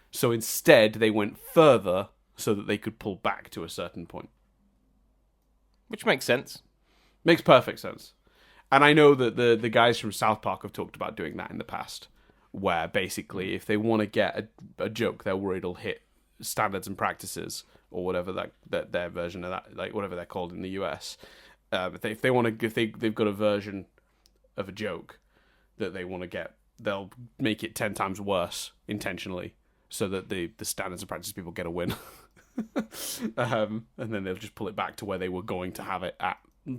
So instead, they went further so that they could pull back to a certain point. Which makes sense. Makes perfect sense. And I know that the guys from South Park have talked about doing that in the past, where basically if they want to get a joke they're worried will hit standards and practices, or whatever that their version of that, like whatever they're called in the US. If they've got a version of a joke that they want to get, they'll make it 10 times worse intentionally so that the standards and practices people get a win. And then they'll just pull it back to where they were going to have it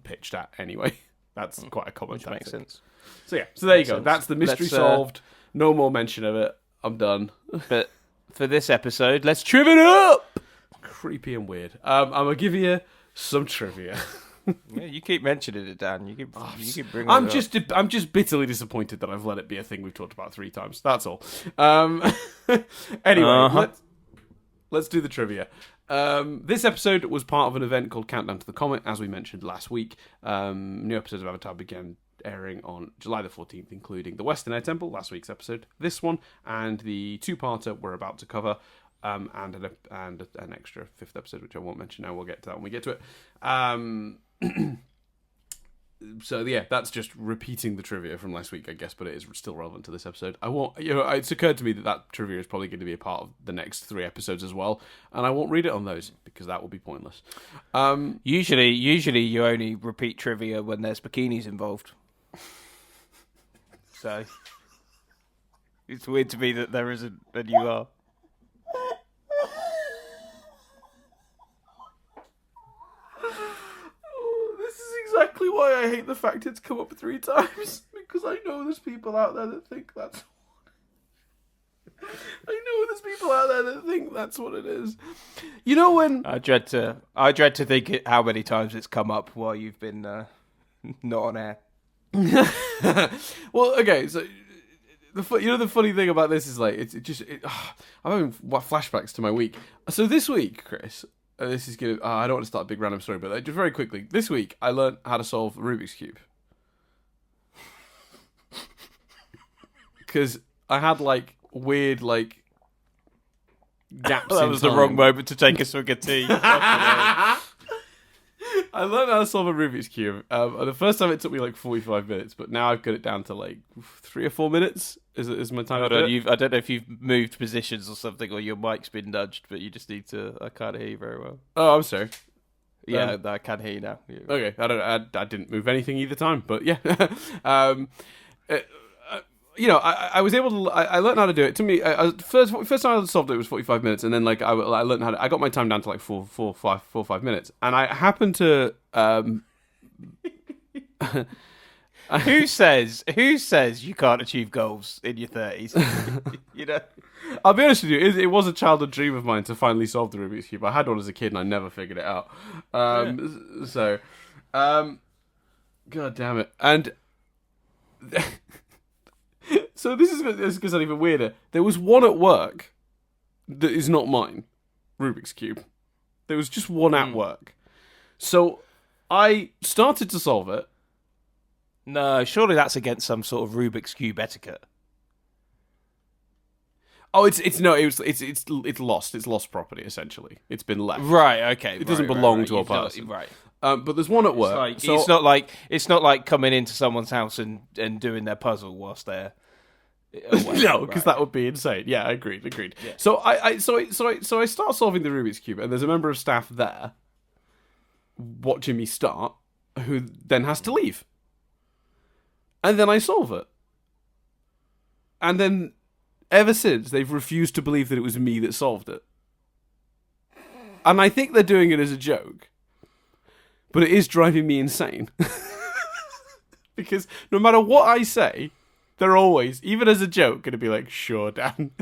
pitched at anyway. That's quite a common Which makes sense. So yeah, so there you go. That's the mystery solved. No more mention of it. I'm done. But for this episode, let's triv it up. Creepy and weird. I'm gonna give you some trivia. Yeah, you keep mentioning it, Dan. You keep bringing I'm it just up. I'm just bitterly disappointed that I've let it be a thing we've talked about 3 times. That's all. Anyway, let's do the trivia. This episode was part of an event called Countdown to the Comet, as we mentioned last week. New episodes of Avatar began airing on July the 14th, including the Western Air Temple, last week's episode, this one, and the 2-parter we're about to cover, and an extra 5th episode, which I won't mention now. We'll get to that when we get to it. So yeah, that's just repeating the trivia from last week, I guess, but it is still relevant to this episode. It's occurred to me that trivia is probably going to be a part of the next 3 episodes as well, and I won't read it on those because that would be pointless. Usually you only repeat trivia when there's bikinis involved. So it's weird to me that there isn't, and you are. Exactly why I hate the fact it's come up 3 times, because I know there's people out there that think that's what it is. You know when I dread to think how many times it's come up while you've been not on air. Well, okay, so the funny thing about this is like I'm having flashbacks to my week. So this week, Chris. This is good. I don't want to start a big random story, but just very quickly. This week, I learned how to solve Rubik's Cube. because I had like weird like gaps. That in was the time. wrong moment to take a swig of tea. I learned how to solve a Rubik's Cube. The first time it took me like 45 minutes, but now I've got it down to like 3 or 4 minutes. Is my time? Hold on, I don't know if you've moved positions or something, or your mic's been nudged, but you just need to. I can't hear you very well. Oh, I'm sorry. Yeah, I can hear you now. Okay, I didn't move anything either time, but yeah. I was able to. I learned how to do it. To me, first time I solved it was 45 minutes, and then like I learned how to. I got my time down to like 4 or 5 minutes, and I happened to. Who says you can't achieve goals in your 30s? You know. I'll be honest with you, it was a childhood dream of mine to finally solve the Rubik's Cube. I had one as a kid and I never figured it out. God damn it. And so this is going to sound even weirder. There was one at work that is not mine, Rubik's Cube. There was just one at work. So I started to solve it. No, surely that's against some sort of Rubik's Cube etiquette. Oh, it's lost. It's lost property essentially. It's been left. Right. Okay. It doesn't belong to a person. Right. But there's one at work. It's not like coming into someone's house and doing their puzzle whilst they're away. No, because that would be insane. Yeah, agreed. Yeah. So I start solving the Rubik's Cube, and there's a member of staff there watching me start, who then has to leave, and then I solve it, and then ever since they've refused to believe that it was me that solved it, and I think they're doing it as a joke. But it is driving me insane. Because no matter what I say, they're always, even as a joke, going to be like, sure, Dan.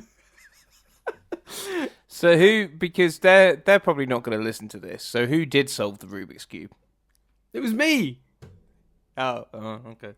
So because they're probably not going to listen to this, so who did solve the Rubik's Cube? It was me. Oh, okay.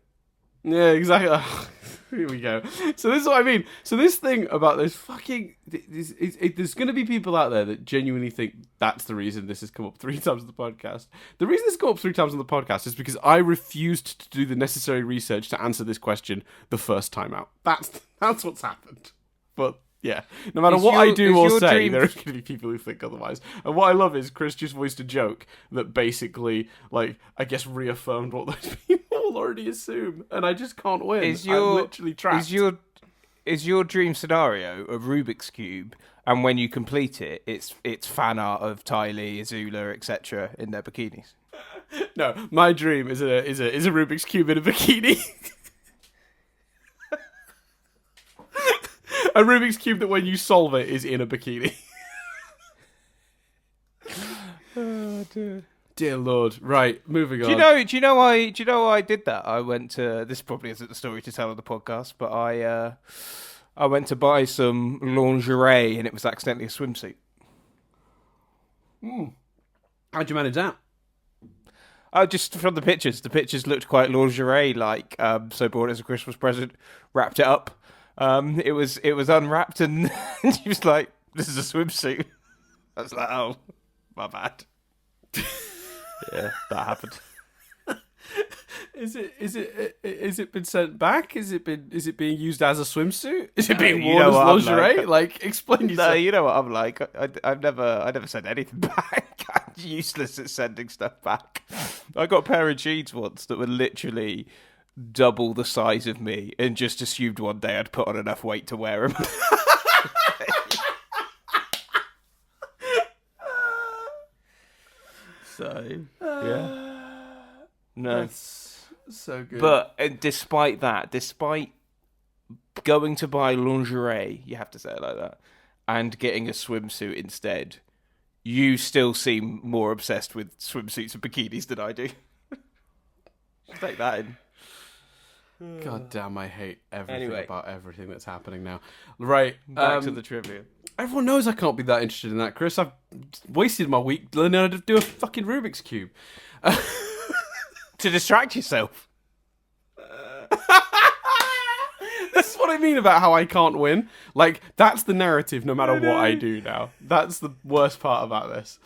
Yeah, exactly. Oh, here we go. So this is what I mean. So this thing about this fucking... there's going to be people out there that genuinely think that's the reason this has come up 3 times on the podcast. The reason this has come up 3 times on the podcast is because I refused to do the necessary research to answer this question the first time out. That's what's happened. But... yeah, no matter what I do or say, there are going to be people who think otherwise. And what I love is Chris just voiced a joke that basically, like, I guess reaffirmed what those people already assume. And I just can't win. I'm literally trapped. Is your dream scenario a Rubik's Cube, and when you complete it, it's fan art of Tylee, Azula, etc. in their bikinis? No, my dream is a Rubik's Cube in a bikini. A Rubik's Cube that when you solve it is in a bikini. Oh dear. Dear Lord. Right, moving on. Do you know why I did that? I went to, this probably isn't the story to tell on the podcast, but I went to buy some lingerie and it was accidentally a swimsuit. How'd you manage that? Just from the pictures looked quite lingerie-like, so bought it as a Christmas present, wrapped it up. It was unwrapped and she was like, "This is a swimsuit." I was like, "Oh, my bad." Yeah, that happened. Is it been sent back? Is it being used as a swimsuit? Is it being worn as lingerie? Like, explain yourself. No, you know what I'm like. I've never sent anything back. I'm useless at sending stuff back. I got a pair of jeans once that were literally double the size of me and just assumed one day I'd put on enough weight to wear them. So, yeah. No. That's so good. But despite going to buy lingerie, you have to say it like that, and getting a swimsuit instead, you still seem more obsessed with swimsuits and bikinis than I do. Take that in. God damn, I hate everything about everything that's happening now. Right. Back to the trivia. Everyone knows I can't be that interested in that, Chris. I've wasted my week learning how to do a fucking Rubik's Cube. To distract yourself. That's what I mean about how I can't win. Like, that's the narrative no matter what I do now. That's the worst part about this.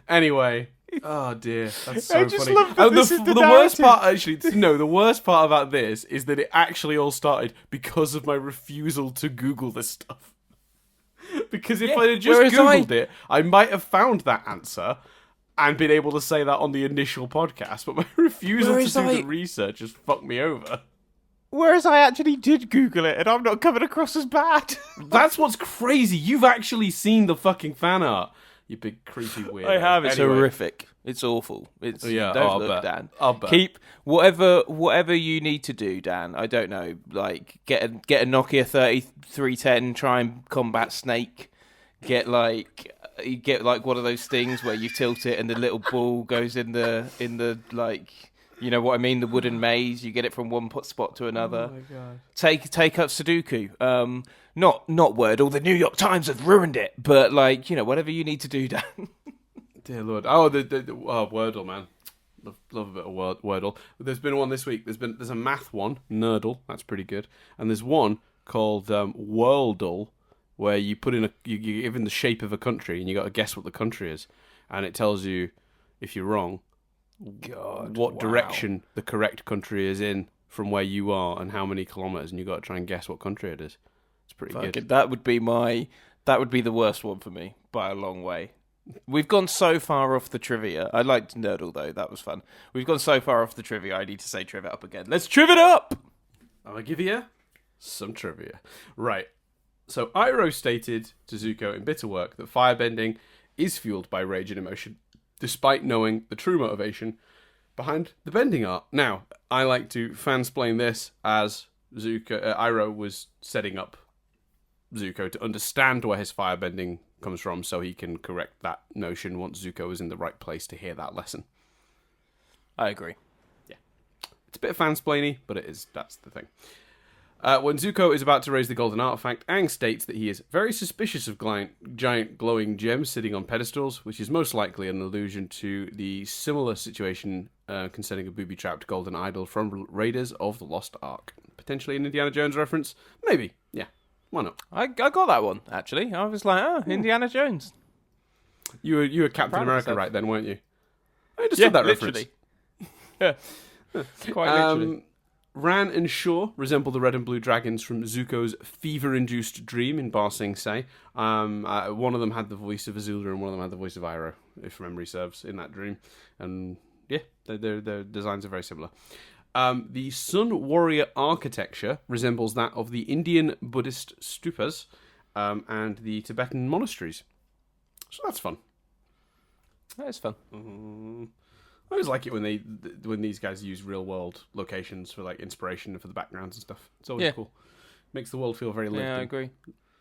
Anyway, Oh dear, that's so just funny. love that And this is the worst narrative. part, actually, no, the worst part about this is that it actually all started because of my refusal to Google this stuff. Because if I had just Googled it, I might have found that answer and been able to say that on the initial podcast. But my refusal to do the research has fucked me over. Whereas I actually did Google it, and I'm not coming across as bad. That's what's crazy. You've actually seen the fucking fan art. You big creepy weirdo. I have. It's horrific. It's awful. It's don't look, Dan. I'll bet. Keep whatever you need to do, Dan. I don't know. Like get a Nokia 3310. Try and combat Snake. Get like one of those things where you tilt it and the little ball goes in the like. You know what I mean? The wooden maze. You get it from one spot to another. Oh my god. Take up Sudoku. Not Wordle. The New York Times have ruined it. But like, whatever you need to do, Dan. Dear Lord. Oh, the Wordle, man. Love a bit of Wordle. There's been one this week. There's a math one, Nerdle. That's pretty good. And there's one called Worldle, where you put in you give in the shape of a country and you got to guess what the country is, and it tells you if you're wrong. What direction the correct country is in from where you are and how many kilometers, and you got to try and guess what country it is. It's pretty good. That would be the worst one for me by a long way. We've gone so far off the trivia. I liked Nerdle though. That was fun. We've gone so far off the trivia. I need to say triv it up again. Let's triv it up. I'm gonna give you some trivia. Right. So Iroh stated to Zuko in Bitterwork that firebending is fueled by rage and emotion, despite knowing the true motivation behind the bending art. Now, I like to fansplain this as Iroh was setting up Zuko to understand where his firebending comes from, so he can correct that notion once Zuko is in the right place to hear that lesson. I agree. Yeah. It's a bit fansplainy, but that's the thing. When Zuko is about to raise the golden artifact, Aang states that he is very suspicious of giant glowing gems sitting on pedestals, which is most likely an allusion to the similar situation concerning a booby-trapped golden idol from Raiders of the Lost Ark. Potentially an Indiana Jones reference? Maybe. Yeah. Why not? I got that one, actually. I was like, Indiana Jones. You were Captain America right then, weren't you? I understood that literally. reference. Yeah. Quite literally. Ran and Shaw resemble the red and blue dragons from Zuko's fever-induced dream in Ba Sing Se. One of them had the voice of Azula and one of them had the voice of Iroh, if memory serves, in that dream. And yeah, their designs are very similar. The Sun Warrior architecture resembles that of the Indian Buddhist stupas and the Tibetan monasteries. So that's fun. That is fun. I always like it when these guys use real world locations for like inspiration for the backgrounds and stuff. It's always cool. Makes the world feel very lived in. Yeah, I agree.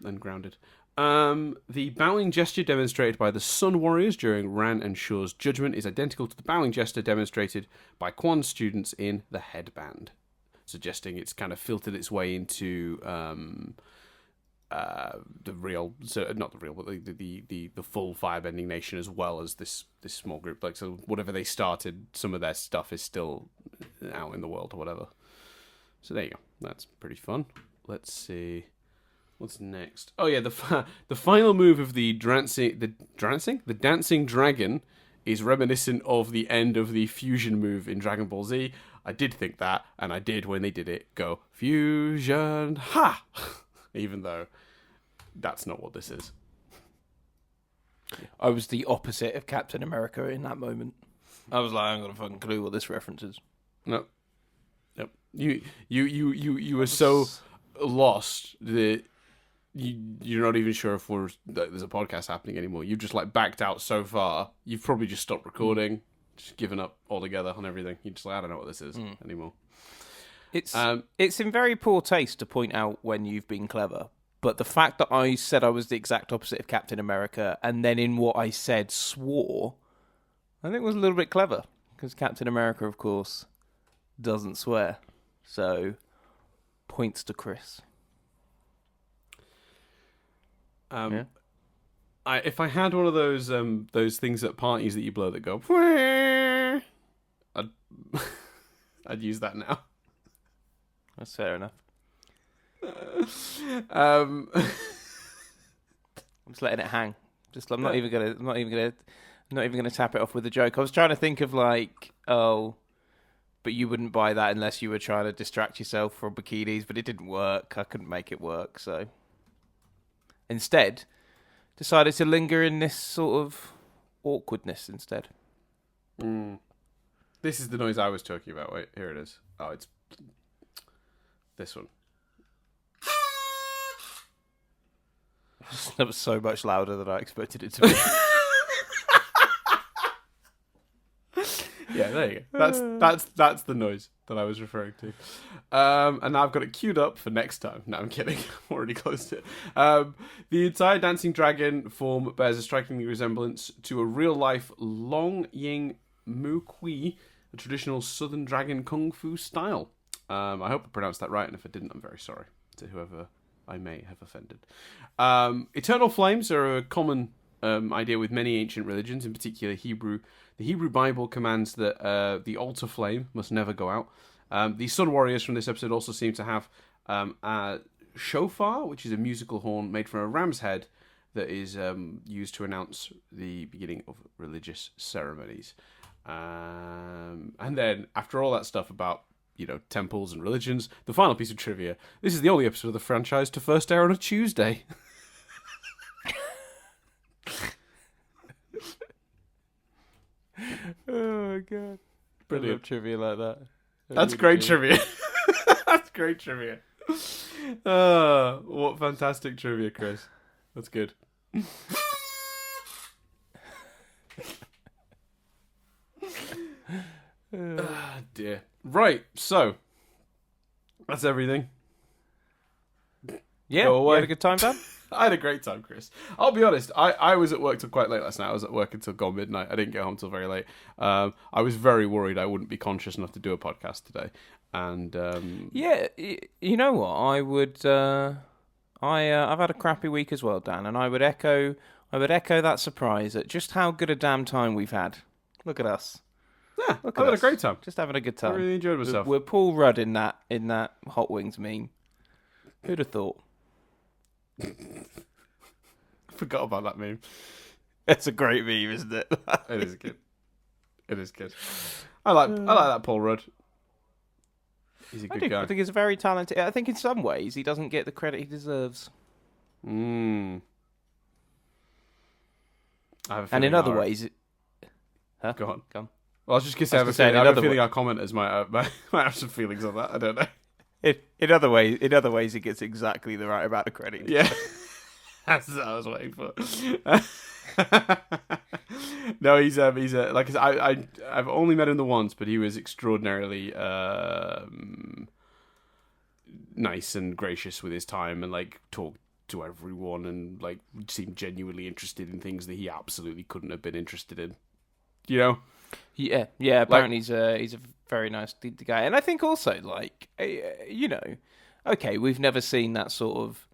And grounded. The bowing gesture demonstrated by the Sun Warriors during Ran and Shaw's judgment is identical to the bowing gesture demonstrated by Kwan's students in The Headband, suggesting it's kind of filtered its way into the real, so not the real, but the full Firebending Nation, as well as this small group. Like, so whatever they started, some of their stuff is still out in the world or whatever. So there you go. That's pretty fun. Let's see. What's next? Oh yeah, the final move of the dancing dragon is reminiscent of the end of the fusion move in Dragon Ball Z. I did think that, and I did when they did it. Go fusion, ha! Even though that's not what this is. I was the opposite of Captain America in that moment. I was like, I haven't got a fucking clue what this reference is. No. Nope. You were so lost that you're not even sure if there's a podcast happening anymore. You've just like backed out so far. You've probably just stopped recording, just given up altogether on everything. You're just like, I don't know what this is anymore. It's in very poor taste to point out when you've been clever, but the fact that I said I was the exact opposite of Captain America, and then in what I said swore, I think was a little bit clever, because Captain America, of course, doesn't swear. So, points to Chris. If I had one of those things at parties that you blow that go, I'd use that now. That's fair enough. I'm just letting it hang. I'm not even gonna I'm not even going to tap it off with a joke. I was trying to think of like, oh, but you wouldn't buy that unless you were trying to distract yourself from bikinis, but it didn't work. I couldn't make it work, so instead decided to linger in this sort of awkwardness instead. This is the noise I was talking about. Wait, here it is. Oh, it's this one. That was so much louder than I expected it to be. Yeah, there you go. That's the noise that I was referring to. And now I've got it queued up for next time. No, I'm kidding. I've already closed it. The entire dancing dragon form bears a striking resemblance to a real-life Long Ying Mu Kui, a traditional southern dragon kung fu style. I hope I pronounced that right, and if I didn't, I'm very sorry to whoever I may have offended. Eternal flames are a common idea with many ancient religions, in particular Hebrew. The Hebrew Bible commands that the altar flame must never go out. The sun warriors from this episode also seem to have a shofar, which is a musical horn made from a ram's head that is used to announce the beginning of religious ceremonies. And then, after all that stuff about, temples and religions, the final piece of trivia: this is the only episode of the franchise to first air on a Tuesday. Oh god, brilliant trivia like that. That's great trivia. That's great trivia. What fantastic trivia, Chris. That's good. Dear. Right, so that's everything. Yeah, you had a good time, Dan? I had a great time, Chris. I'll be honest, I was at work till quite late last night. I was at work until gone midnight. I didn't get home till very late. I was very worried I wouldn't be conscious enough to do a podcast today. And yeah, you know what? I would. I've had a crappy week as well, Dan, and I would echo that surprise at just how good a damn time we've had. Look at us. Yeah, I've had a great time. Just having a good time. I really enjoyed myself. We're Paul Rudd in that Hot Wings meme. Who'd have thought? I forgot about that meme. It's a great meme, isn't it? It is good. It is good. I like that Paul Rudd. He's a good guy. I think he's very talented. I think in some ways he doesn't get the credit he deserves. I have a and in other ways, Go on. Come. Well, I was just going to say, I have a feeling our commenters might have some feelings on that. I don't know. In other ways, he gets exactly the right amount of credit. Yeah, that's what I was waiting for. No, he's like I've only met him the once, but he was extraordinarily nice and gracious with his time, and like talked to everyone, and like seemed genuinely interested in things that he absolutely couldn't have been interested in. Yeah. Apparently, he's a very nice guy, and I think also okay, we've never seen that sort of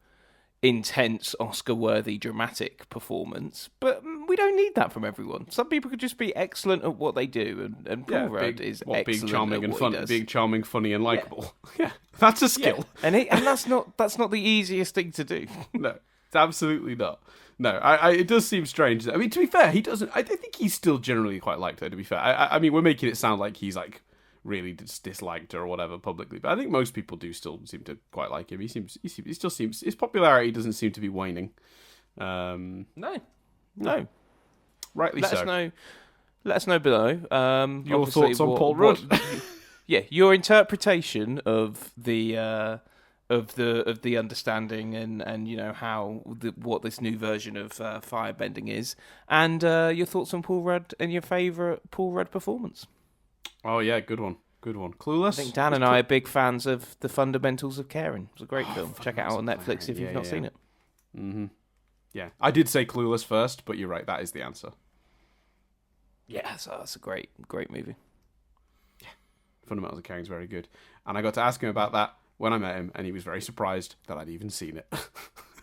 intense Oscar-worthy dramatic performance, but we don't need that from everyone. Some people could just be excellent at what they do, and Paul Rudd is excellent being charming at and what he does. being charming, funny, and likable. Yeah, that's a skill. Yeah. And that's not the easiest thing to do. No, it's absolutely not. No, it does seem strange. I mean, to be fair, he doesn't. I think he's still generally quite liked, though. To be fair, I mean, we're making it sound like he's like really disliked or whatever publicly, but I think most people do still seem to quite like him. He still seems his popularity doesn't seem to be waning. No. Rightly so. Let us know below. Your thoughts on Paul Rudd. Your interpretation of the understanding and what this new version of firebending is, and your thoughts on Paul Rudd and your favourite Paul Rudd performance. Oh yeah, good one. Clueless. I think Dan and I are big fans of The Fundamentals of Caring. It's a great film. Check it out on Netflix if you've not seen it. Mm-hmm. Yeah, I did say Clueless first, but you're right. That is the answer. Yeah, so that's a great movie. Yeah, Fundamentals of Caring is very good, and I got to ask him about that when I met him, and he was very surprised that I'd even seen it,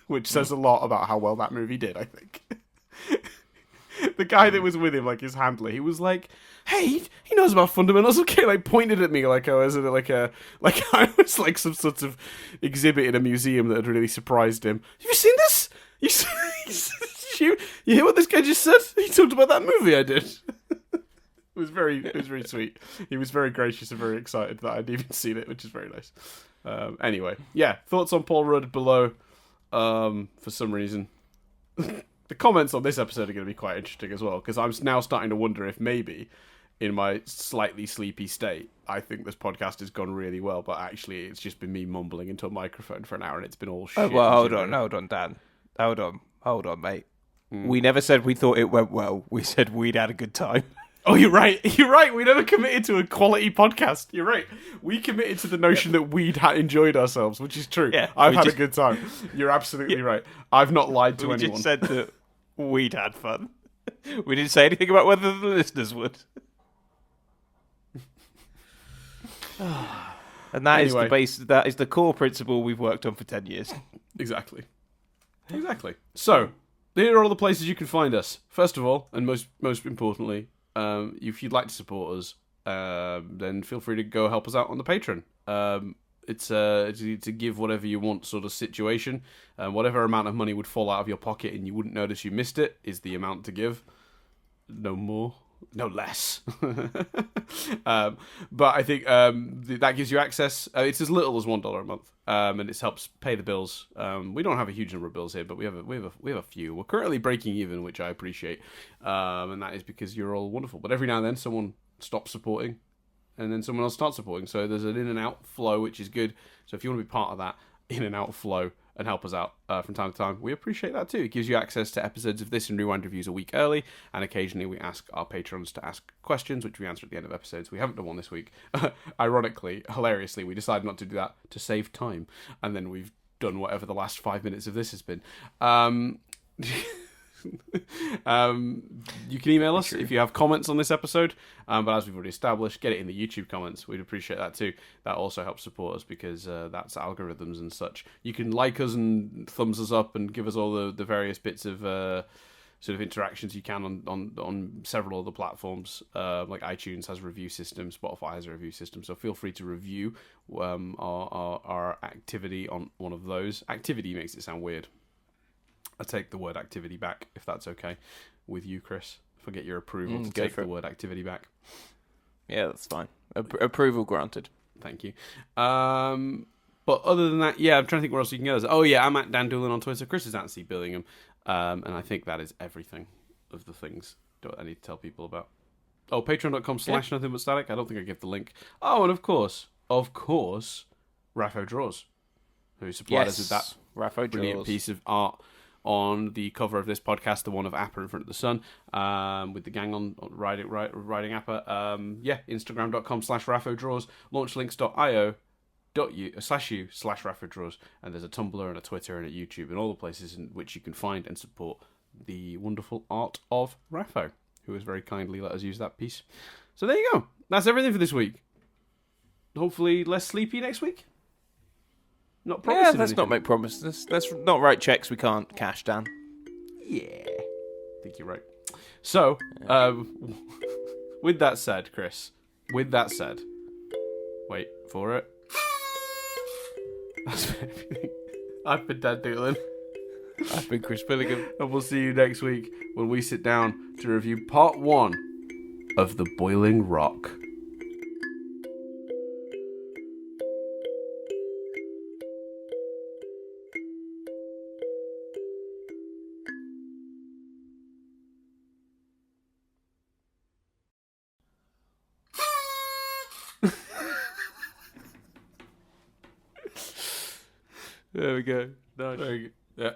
which says a lot about how well that movie did, I think. The guy that was with him, like his handler, he was like, "Hey, he knows about fundamentals." Okay, like pointed at me like I was I was like some sort of exhibit in a museum that had really surprised him. Have you seen this? You You hear what this guy just said? He talked about that movie I did. It was very sweet. He was very gracious and very excited that I'd even seen it, which is very nice. Anyway, yeah, thoughts on Paul Rudd below. For some reason, the comments on this episode are going to be quite interesting as well, because I'm now starting to wonder if maybe, in my slightly sleepy state, I think this podcast has gone really well, but actually it's just been me mumbling into a microphone for an hour and it's been all shit. Oh, well, hold on, Dan. Hold on, mate. We never said we thought it went well. We said we'd had a good time. Oh, you're right. We never committed to a quality podcast. You're right. We committed to the notion that we'd enjoyed ourselves, which is true. Yeah, I've had a good time. You're absolutely right. I've not lied to anyone. We just said that we'd had fun. We didn't say anything about whether the listeners would. And that is the base. That is the core principle we've worked on for 10 years. Exactly. So, here are all the places you can find us. First of all, and most importantly, if you'd like to support us, then feel free to go help us out on the Patreon. It's to give whatever you want sort of situation. Whatever amount of money would fall out of your pocket and you wouldn't notice you missed it is the amount to give. No more. No less. But I think that gives you access. It's as little as $1 a month, and it helps pay the bills. We don't have a huge number of bills here, but we have a few. We're currently breaking even, which I appreciate, and that is because you're all wonderful. But every now and then, someone stops supporting, and then someone else starts supporting. So there's an in and out flow, which is good. So if you want to be part of that in and out flow and help us out from time to time, we appreciate that too. It gives you access to episodes of this and Rewind reviews a week early, and occasionally we ask our patrons to ask questions, which we answer at the end of episodes. We haven't done one this week. Ironically, hilariously, we decided not to do that to save time, and then we've done whatever the last 5 minutes of this has been. You can email us if you have comments on this episode, but as we've already established, get it in the YouTube comments. We'd appreciate that too. That also helps support us because that's algorithms and such. You can like us and thumbs us up and give us all the various bits of sort of interactions you can on several other platforms. Like iTunes has a review system, Spotify has a review system, so feel free to review our activity on one of those. Activity makes it sound weird. I take the word activity back, if that's okay with you, Chris. If I get your approval to take the word activity back. Yeah, that's fine. Approval granted. Thank you. But other than that, yeah, I'm trying to think where else you can get us. Oh, yeah, I'm at Dan Doolan on Twitter. Chris is at C. Billingham. And I think that is everything of the things that I need to tell people about. Oh, patreon.com/nothing-but-static. I don't think I give the link. Oh, and of course, Raphodraws, who supplied us with that brilliant piece of art on the cover of this podcast, the one of Appa in front of the sun, with the gang on riding Appa. Instagram.com/Raphodraws, launchlinks.io/u/Raphodraws, and there's a Tumblr and a Twitter and a YouTube and all the places in which you can find and support the wonderful art of Rapho, who has very kindly let us use that piece. So there you go. That's everything for this week. Hopefully less sleepy next week. Not promising let's anything. not make promises. Let's not write checks we can't cash, Dan. Yeah. I think you're right. So, with that said, Chris, wait for it. That's been everything. I've been Dan Doolan. I've been Chris Billingham. And we'll see you next week when we sit down to review part 1 of The Boiling Rock. There we go. Nice. Very good. Yeah.